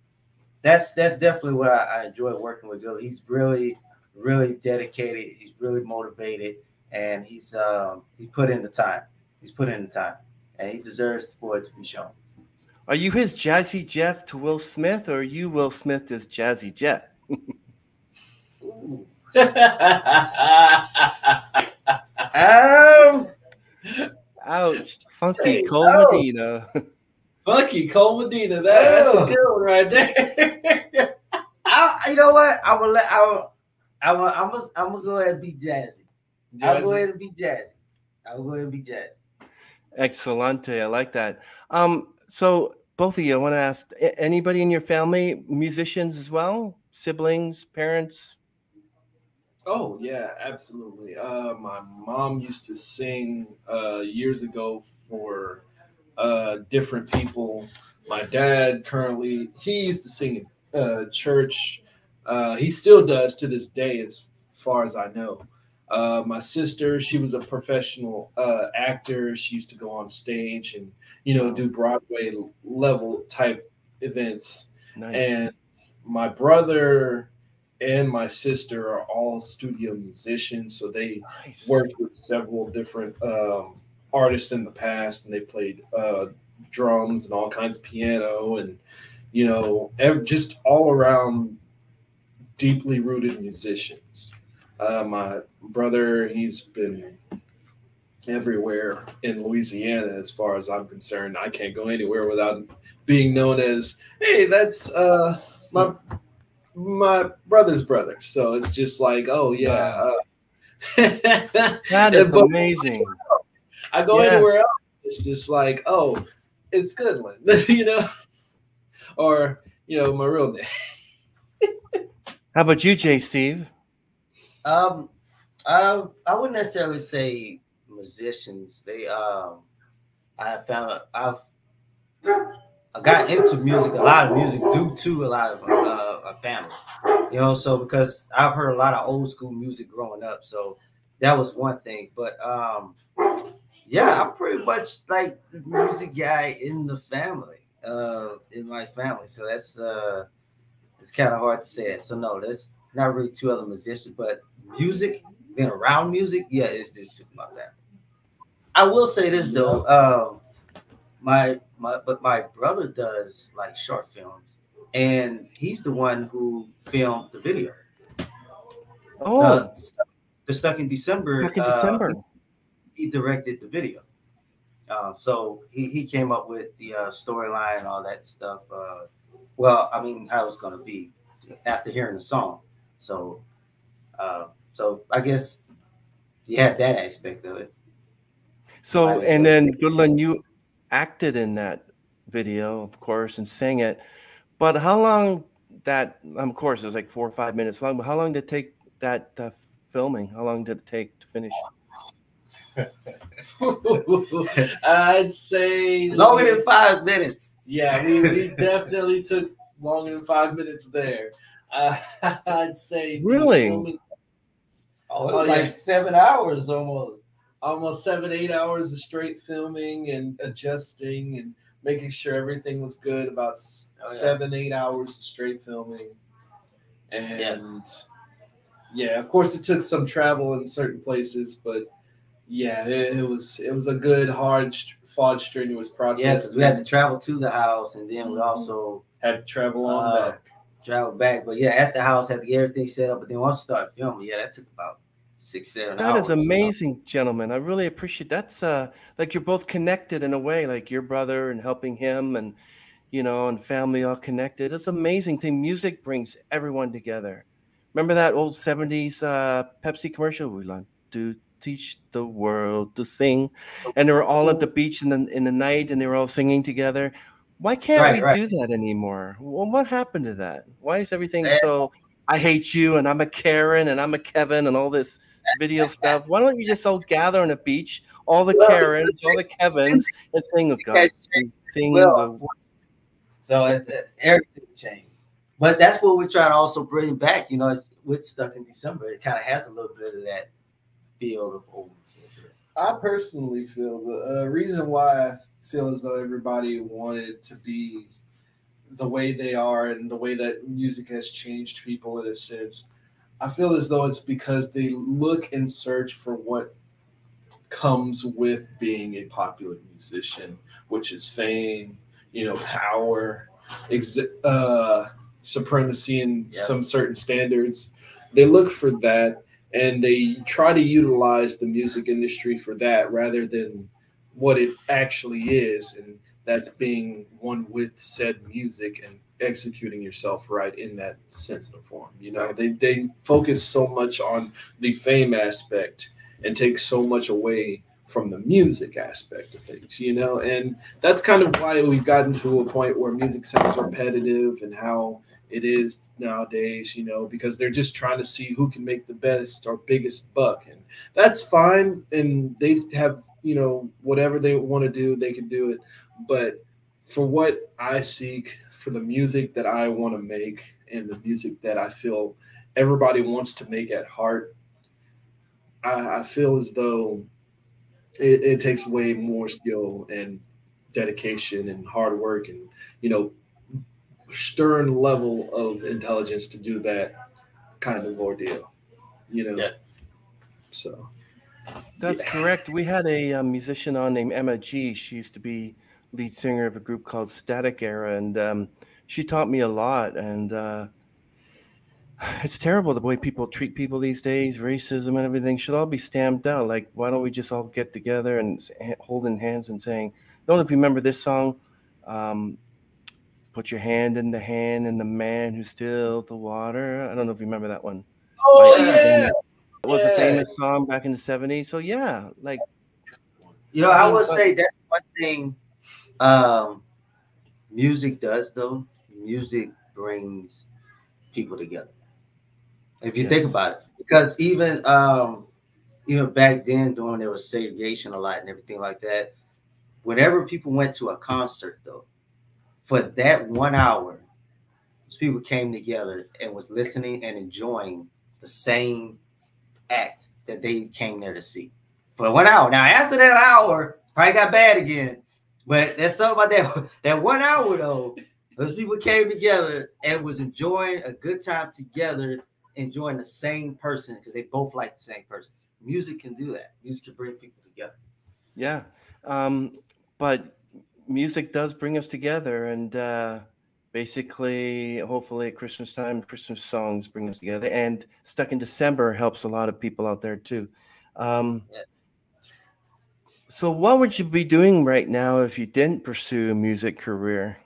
that's definitely what I enjoy working with Gudlnd. He's really, really dedicated. He's really motivated, and he's he put in the time. He's put in the time, and he deserves for it to be shown. Are you his Jazzy Jeff to Will Smith, or are you Will Smith as Jazzy Jeff? Ouch. Funky Cole Medina. Funky Cole Medina. That's a good one right there. You know what? I'm gonna go ahead and be Jazzy. I'll go ahead and be Jazzy. Excellente. I like that. So both of you, I want to ask anybody in your family musicians as well? Siblings, parents? Oh yeah, absolutely. My mom used to sing years ago for different people. My dad currently he used to sing in church. He still does to this day, as far as I know. My sister, she was a professional actor. She used to go on stage and do Broadway level type events. Nice. And my brother and my sister are all studio musicians, so they worked with several different artists in the past, and they played drums and all kinds of piano, and just all around deeply rooted musicians. My brother, he's been everywhere in Louisiana as far as I'm concerned. I can't go anywhere without being known as, hey, that's my brother's brother. So it's just like, oh yeah. Wow. That is amazing. I go anywhere else, it's just like, oh, it's Gudlnd, or my real name. How about you, Jay Steve? I wouldn't necessarily say musicians. I got into music, a lot of music, due to a lot of a family, so because I've heard a lot of old school music growing up, so that was one thing. But yeah, I'm pretty much like the music guy in the family, in my family. So that's it's kind of hard to say it. So no, there's not really two other musicians, but music, being around music, yeah, it's due to my family. I will say this though, my brother does like short films, and he's the one who filmed the video. Oh, the Stuck in December. Stuck in December. He directed the video. So he came up with the storyline and all that stuff. Well, I mean, how it's going to be after hearing the song. So, so I guess you have that aspect of it. So, and then Gudlnd, you acted in that video, of course, and sang it. But how long that, of course, it was like 4 or 5 minutes long, but how long did it take that filming? How long did it take to finish? I'd say Longer than 5 minutes. Yeah, we definitely took longer than 5 minutes there. I'd say the Really? filming. Oh, it was like 7 hours almost. Almost 7-8 hours of straight filming and adjusting and making sure everything was good. About 7-8 hours of straight filming, and yeah, of course it took some travel in certain places, but yeah, it was a good, hard, fought, strenuous process. Yeah, because we had to travel to the house, and then we also had to travel on back. Travel back, but yeah, at the house had to get everything set up. But then once we started filming, yeah, that took about 6-7 hours. That is amazing, gentlemen. I really appreciate that's like you're both connected in a way, like your brother and helping him, and and family all connected. It's an amazing thing. Music brings everyone together. Remember that old 70s Pepsi commercial? We like to teach the world to sing, and they were all at the beach in the night, and they were all singing together. Why can't we do that anymore? Well, what happened to that? Why is everything so? I hate you, and I'm a Karen, and I'm a Kevin, and all this video stuff. Why don't you just all gather on a beach, all the Karens, all the Kevins, and sing? Oh God, sing the. So everything changed, but that's what we try to also bring back. With Stuck in December, it kind of has a little bit of that feel of old. I personally feel the reason why I feel as though everybody wanted to be the way they are and the way that music has changed people in a sense. I feel as though it's because they look and search for what comes with being a popular musician, which is fame, power, supremacy in some certain standards. They look for that, and they try to utilize the music industry for that rather than what it actually is, and that's being one with said music and executing yourself right in that sensitive form. They focus so much on the fame aspect and take so much away from the music aspect of things, and that's kind of why we've gotten to a point where music sounds repetitive and how it is nowadays, because they're just trying to see who can make the best or biggest buck, and that's fine. And they have, whatever they want to do, they can do it. But for what I seek, for the music that I want to make and the music that I feel everybody wants to make at heart, I feel as though it takes way more skill and dedication and hard work and, stern level of intelligence to do that kind of ordeal, So. That's correct. We had a musician on named Emma G. She used to be lead singer of a group called Static Era, and she taught me a lot. And it's terrible the way people treat people these days. Racism and everything should all be stamped out. Like, why don't we just all get together and holding hands and saying, I don't know if you remember this song, put your hand in the man who stilled the water. I don't know if you remember that one. Oh, yeah. It was a famous song back in the 70s. So, yeah, like. I would say that's one thing music does, though. Music brings people together. If you think about it. Because even back then, during there was segregation a lot and everything like that, whenever people went to a concert, though, for that 1 hour, people came together and was listening and enjoying the same act that they came there to see for 1 hour. Now, after that hour, probably got bad again, but there's something about that 1 hour, though. Those people came together and was enjoying a good time together, enjoying the same person because they both like the same person. Music can do that. Music can bring people together. Yeah. But music does bring us together, and basically, hopefully at Christmas time, Christmas songs bring us together, and Stuck in December helps a lot of people out there too. So what would you be doing right now if you didn't pursue a music career?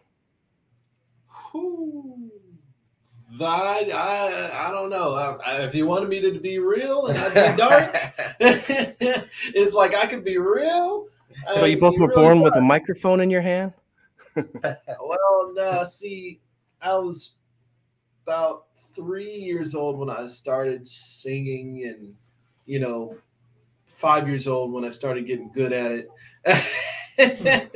I don't know. If you wanted me to be real and I'd be dark, it's like I could be real. So you both were born with a microphone in your hand? Well, no. See, I was about 3 years old when I started singing and, 5 years old when I started getting good at it. And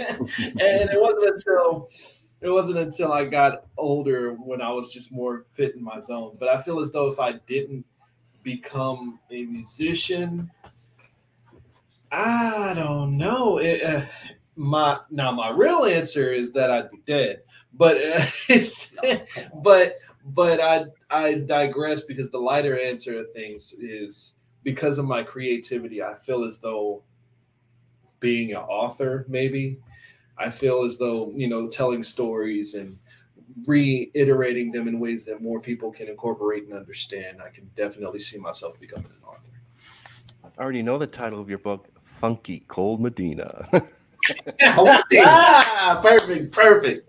it wasn't until I got older when I was just more fit in my zone. But I feel as though if I didn't become a musician, I don't know. My real answer is that I'd be dead. But but I digress, because the lighter answer of things is, because of my creativity, I feel as though being an author, maybe. I feel as though, telling stories and reiterating them in ways that more people can incorporate and understand, I can definitely see myself becoming an author. I already know the title of your book, Funky Cold Medina. Perfect.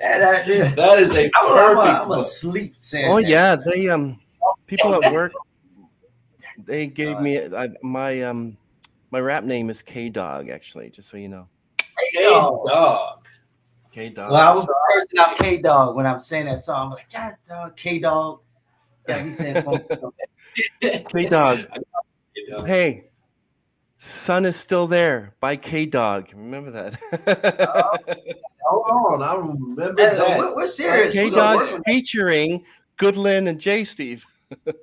That That is a perfect I'm book. asleep saying Oh that. yeah, they people at work, they gave me my rap name is K Dog, actually, just so you know. Hey, dog. K Dog. Well, I was cursing out K Dog when I'm saying that song. I'm like, God, dog, K Dog. Got me saying K Dog. Hey, sun is still there by K Dog. Remember that? Hold on, I remember that. We're serious. K Dog featuring Gudlnd and J Steve.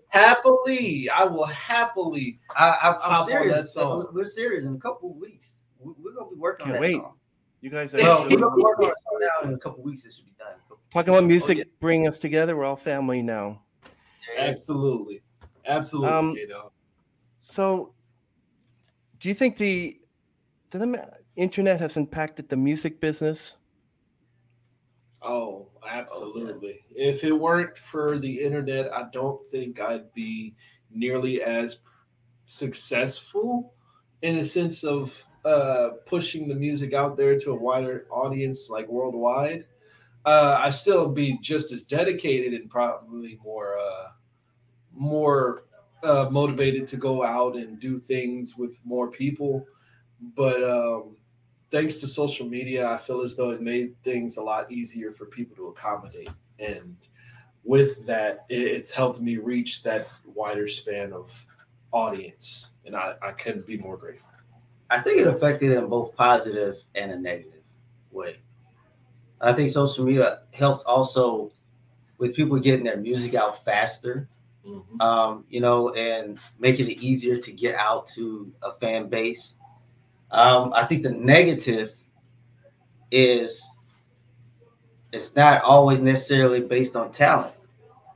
Happily, I will happily. I'm serious. That song. We're serious. In a couple of weeks, we're gonna be working on that wait. song. You guys are Well, we're gonna be working on a song now. In a couple of weeks, it should be done. talking about music, bring us together. We're all family now. Absolutely, K-Dog. So, do you think the internet has impacted the music business? Oh, absolutely. If it weren't for the internet, I don't think I'd be nearly as successful in the sense of pushing the music out there to a wider audience, like worldwide. I still be just as dedicated and probably more motivated to go out and do things with more people. But thanks to social media, I feel as though it made things a lot easier for people to accommodate. And with that, it's helped me reach that wider span of audience. And I couldn't be more grateful. I think it affected in both positive and a negative way. I think social media helps also with people getting their music out faster, and making it easier to get out to a fan base. I think the negative is it's not always necessarily based on talent.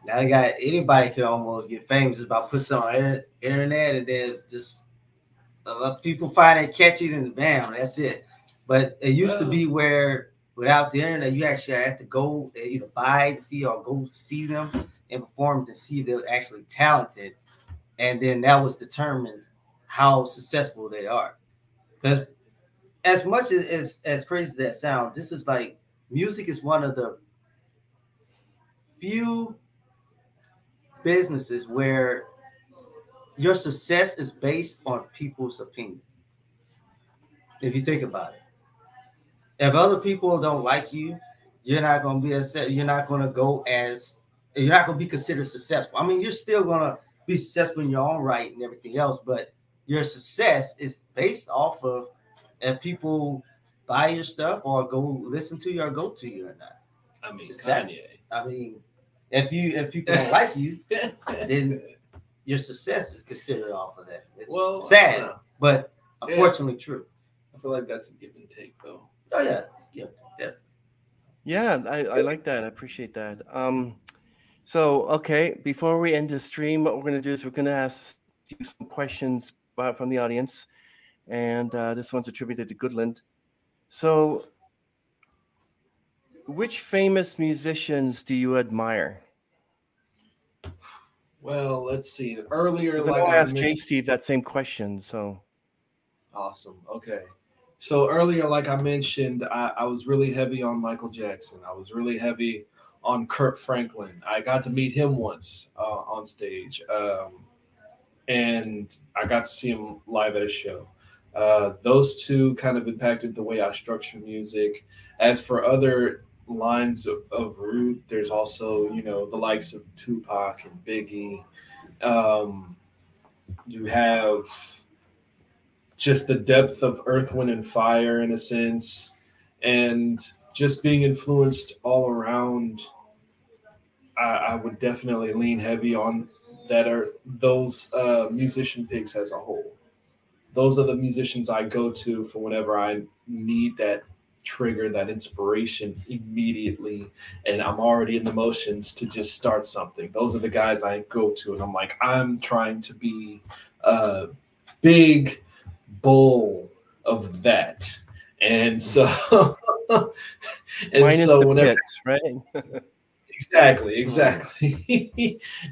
Now you got anybody can almost get famous just by putting something on the internet, and then just people find it catchy, and bam, that's it. But it used to be where without the internet, you actually had to go either buy to see or go see them in performance and see if they were actually talented, and then that was determined how successful they are. Because as much as crazy as that sounds, this is like music is one of the few businesses where your success is based on people's opinion. If you think about it, if other people don't like you, you're not going to be you're not going to be considered successful. I mean, you're still going to be successful in your own right and everything else, but your success is based off of if people buy your stuff or go listen to you or go to you or not. I mean, Kanye. I mean, if people don't like you, then your success is considered off of that. It's sad, but unfortunately true. I feel like that's a give and take, though. Oh yeah, definitely. Yeah, I like that. I appreciate that. So okay, before we end the stream, what we're going to do is we're going to ask you some questions from the audience, and this one's attributed to Gudlnd. So, which famous musicians do you admire? Well, let's see. Earlier, like I asked J Steve that same question. So awesome. Okay. So earlier, like I mentioned, I was really heavy on Michael Jackson. I was really heavy on Kirk Franklin. I got to meet him once on stage, and I got to see him live at a show. Those two kind of impacted the way I structure music. As for other lines of root, there's also, the likes of Tupac and Biggie. You have just the depth of Earth, Wind, and Fire in a sense, and just being influenced all around. I would definitely lean heavy on that Earth, those musician picks as a whole. Those are the musicians I go to for whenever I need that trigger, that inspiration immediately, and I'm already in the motions to just start something. Those are the guys I go to, and I'm like, I'm trying to be a big bowl of that. And so, and Minus so the whenever pits, right? exactly,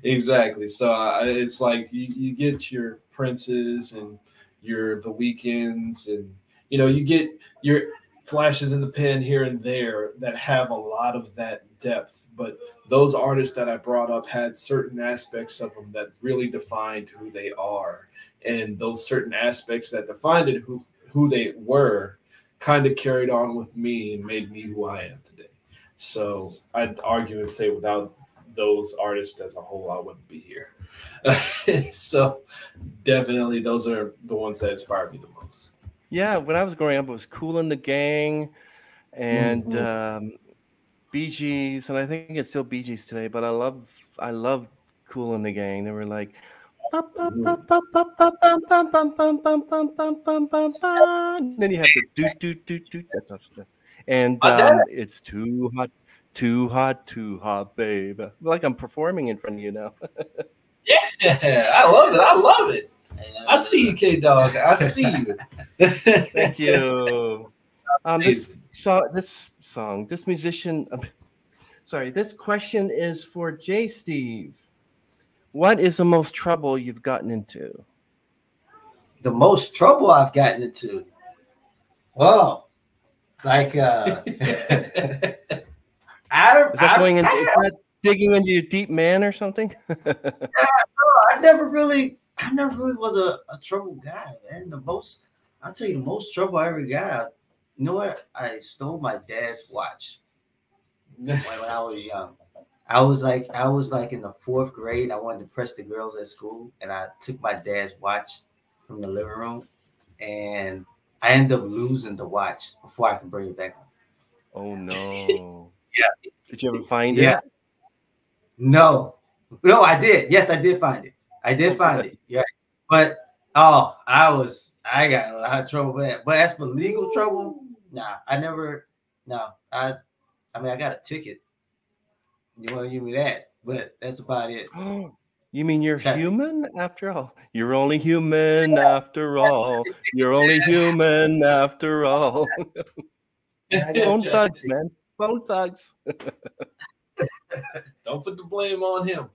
exactly. So it's like you get your Princes and your The Weekends, and you get your flashes in the pen here and there that have a lot of that depth. But those artists that I brought up had certain aspects of them that really defined who they are, and those certain aspects that defined it, who they were, kind of carried on with me and made me who I am today. So I'd argue and say without those artists as a whole, I wouldn't be here. So definitely those are the ones that inspired me the most. Yeah, when I was growing up, it was Kool and the Gang and Bee Gees, and I think it's still Bee Gees today. But I love Kool and the Gang. They were like, "Ba, ba, ba, ba, ba, ba, bum, bum, bum, bum, bum, bum, bum, bum, bum, bum." And then you have to do. That's us. And My dad, it's too hot, too hot, babe. Like I'm performing in front of you now. yeah, I love it. I love it. I see you, K Dog. I see you. Thank you. This musician. Sorry, this question is for J. Steve. What is the most trouble you've gotten into? The most trouble I've gotten into. Well, like Is that digging into your deep man or something? I never really was a trouble guy, man. I'll tell you, the most trouble I ever got. You know what? I stole my dad's watch when I was young. I was like in the 4th grade. I wanted to impress the girls at school, and I took my dad's watch from the living room, and I ended up losing the watch before I could bring it back home. Oh no! Yeah. Did you ever find Yeah. it? No, I did. Yes, I did find it. I did find it. Yeah, but I got a lot of trouble with that. But as for legal trouble, nah, I never. No, I mean, I got a ticket. You want to give me that? But that's about it. You mean you're human after all? You're only human after all. You're only human after all. Bone thugs, man. Bone thugs. Don't put the blame on him.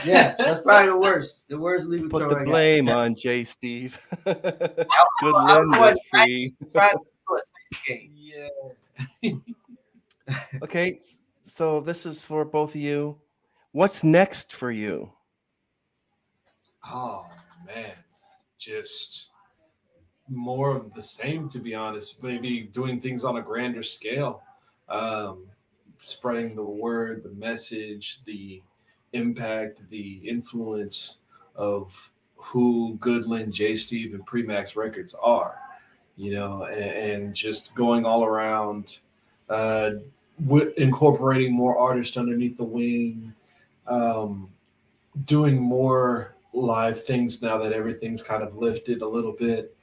Yeah, that's probably the worst. The worst legal Put trouble. the blame on J. Steve. Gudlnd was free. Yeah. Okay, so this is for both of you. What's next for you? Oh man, just more of the same, to be honest. Maybe doing things on a grander scale, spreading the word, the message, the impact, the influence of who Gudlnd, J. Steve, and Premax Records are. And just going all around, incorporating more artists underneath the wing, doing more live things now that everything's kind of lifted a little bit.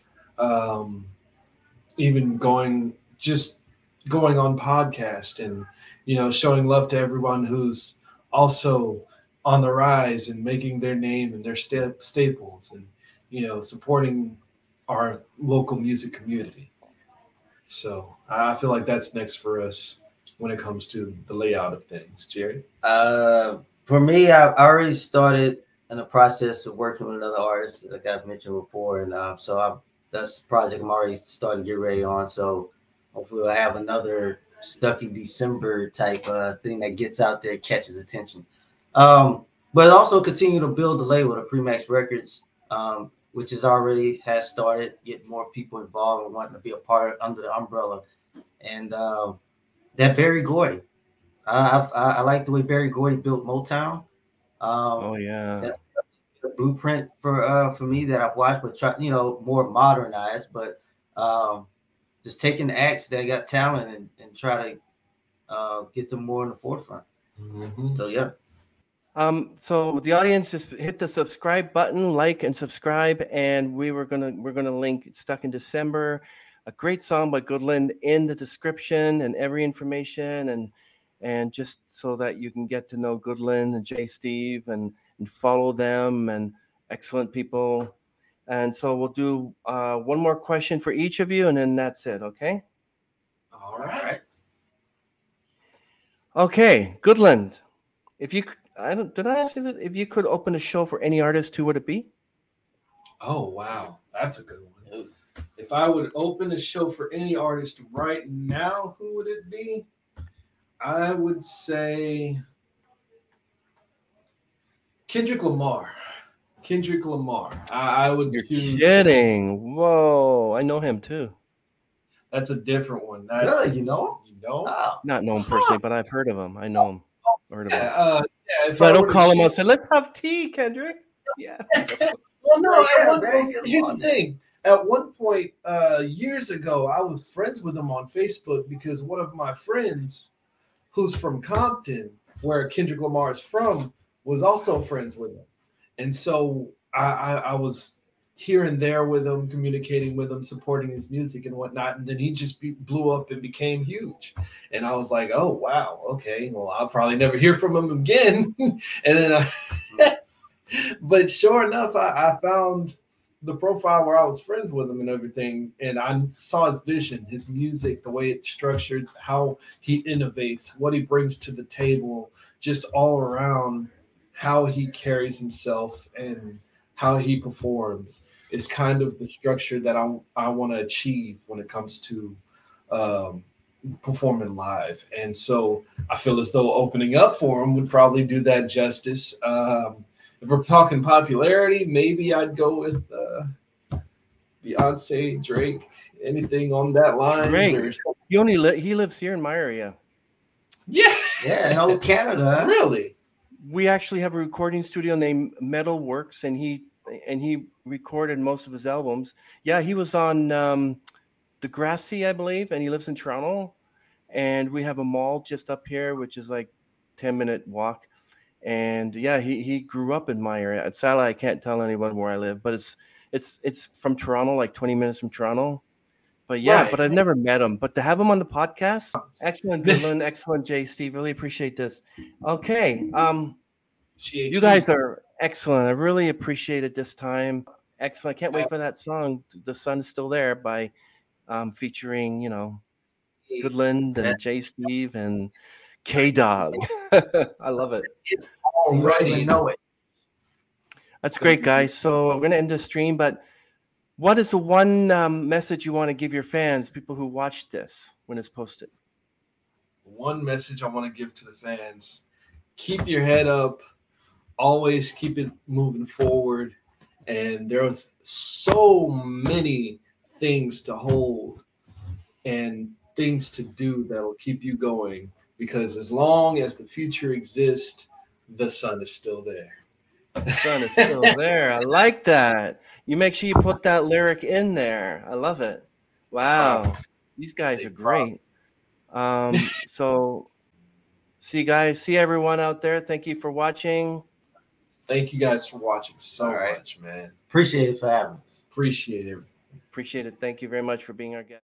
Even going on podcast and showing love to everyone who's also on the rise and making their name and their staples, and supporting our local music community. So I feel like that's next for us when it comes to the layout of things. Jerry? For me, I already started in the process of working with another artist, like I've mentioned before, and that's a project I'm already starting to get ready on. So hopefully we'll have another Stuck in December type thing that gets out there, catches attention. But also continue to build the label, the Premax Records, which has started getting more people involved and wanting to be a part under the umbrella. And that Barry Gordy, I like the way Barry Gordy built Motown. Oh yeah. a blueprint for me that I've watched, but try, more modernized, but just taking the acts that got talent and try to get them more in the forefront. Mm-hmm. So yeah. So the audience, just hit the subscribe button, like and subscribe, and we're gonna link Stuck in December, a great song by Gudlnd, in the description and every information, and just so that you can get to know Gudlnd and Jay Steve and follow them, and excellent people. And so we'll do one more question for each of you, and then that's it. Okay. All right. Okay, Gudlnd, if you did I ask you that? If you could open a show for any artist, who would it be? Oh, wow. That's a good one. If I would open a show for any artist right now, who would it be? I would say Kendrick Lamar. Kendrick Lamar. I would You're choose. kidding. Whoa, I know him too. That's a different one. Really, you know? You know? Oh. Not know him personally, but I've heard of him. I know him. Heard of him. Yeah, if So I were don't to call him. choose- I'll say, let's have tea, Kendrick. Yeah. Well, no, Yeah, here's the thing. At one point, years ago, I was friends with him on Facebook because one of my friends, who's from Compton, where Kendrick Lamar is from, was also friends with him. And so I was here and there with him, communicating with him, supporting his music and whatnot. And then he just blew up and became huge. And I was like, oh, wow, okay, well, I'll probably never hear from him again. And then but sure enough, I found the profile where I was friends with him and everything, and I saw his vision, his music, the way it's structured, how he innovates, what he brings to the table, just all around how he carries himself and how he performs is kind of the structure that I want to achieve when it comes to performing live. And so I feel as though opening up for him would probably do that justice. If we're talking popularity, maybe I'd go with Beyonce, Drake, anything on that line. Drake. He lives here in my area. Yeah. Yeah, in old Canada. Huh? Really? We actually have a recording studio named Metal Works, and he recorded most of his albums. Yeah, he was on Degrassi, I believe, and he lives in Toronto. And we have a mall just up here, which is like 10-minute walk. And yeah, he grew up in my area. Sadly, I can't tell anyone where I live, but it's from Toronto, like 20 minutes from Toronto. But yeah, Right. but I've never met him. But to have him on the podcast, excellent, Gudlnd, excellent, Jay Steve. Really appreciate this. Okay, you guys are excellent. I really appreciate it this time. Excellent. I can't wait for that song, "The Sun Is Still There," by featuring Gudlnd and Jay Steve and K-Dog. I love it. Already know it. That's great, guys. So we're going to end the stream, but what is the one message you want to give your fans, people who watch this when it's posted? One message I want to give to the fans: keep your head up, always keep it moving forward. And there's so many things to hold and things to do that will keep you going, because as long as the future exists, the sun is still there. The sun is still there. I like that. You make sure you put that lyric in there. I love it. Wow. These guys are great. So see everyone out there. Thank you for watching. Thank you guys for watching so much, man. Appreciate it for having us. Appreciate it. Appreciate it. Thank you very much for being our guest.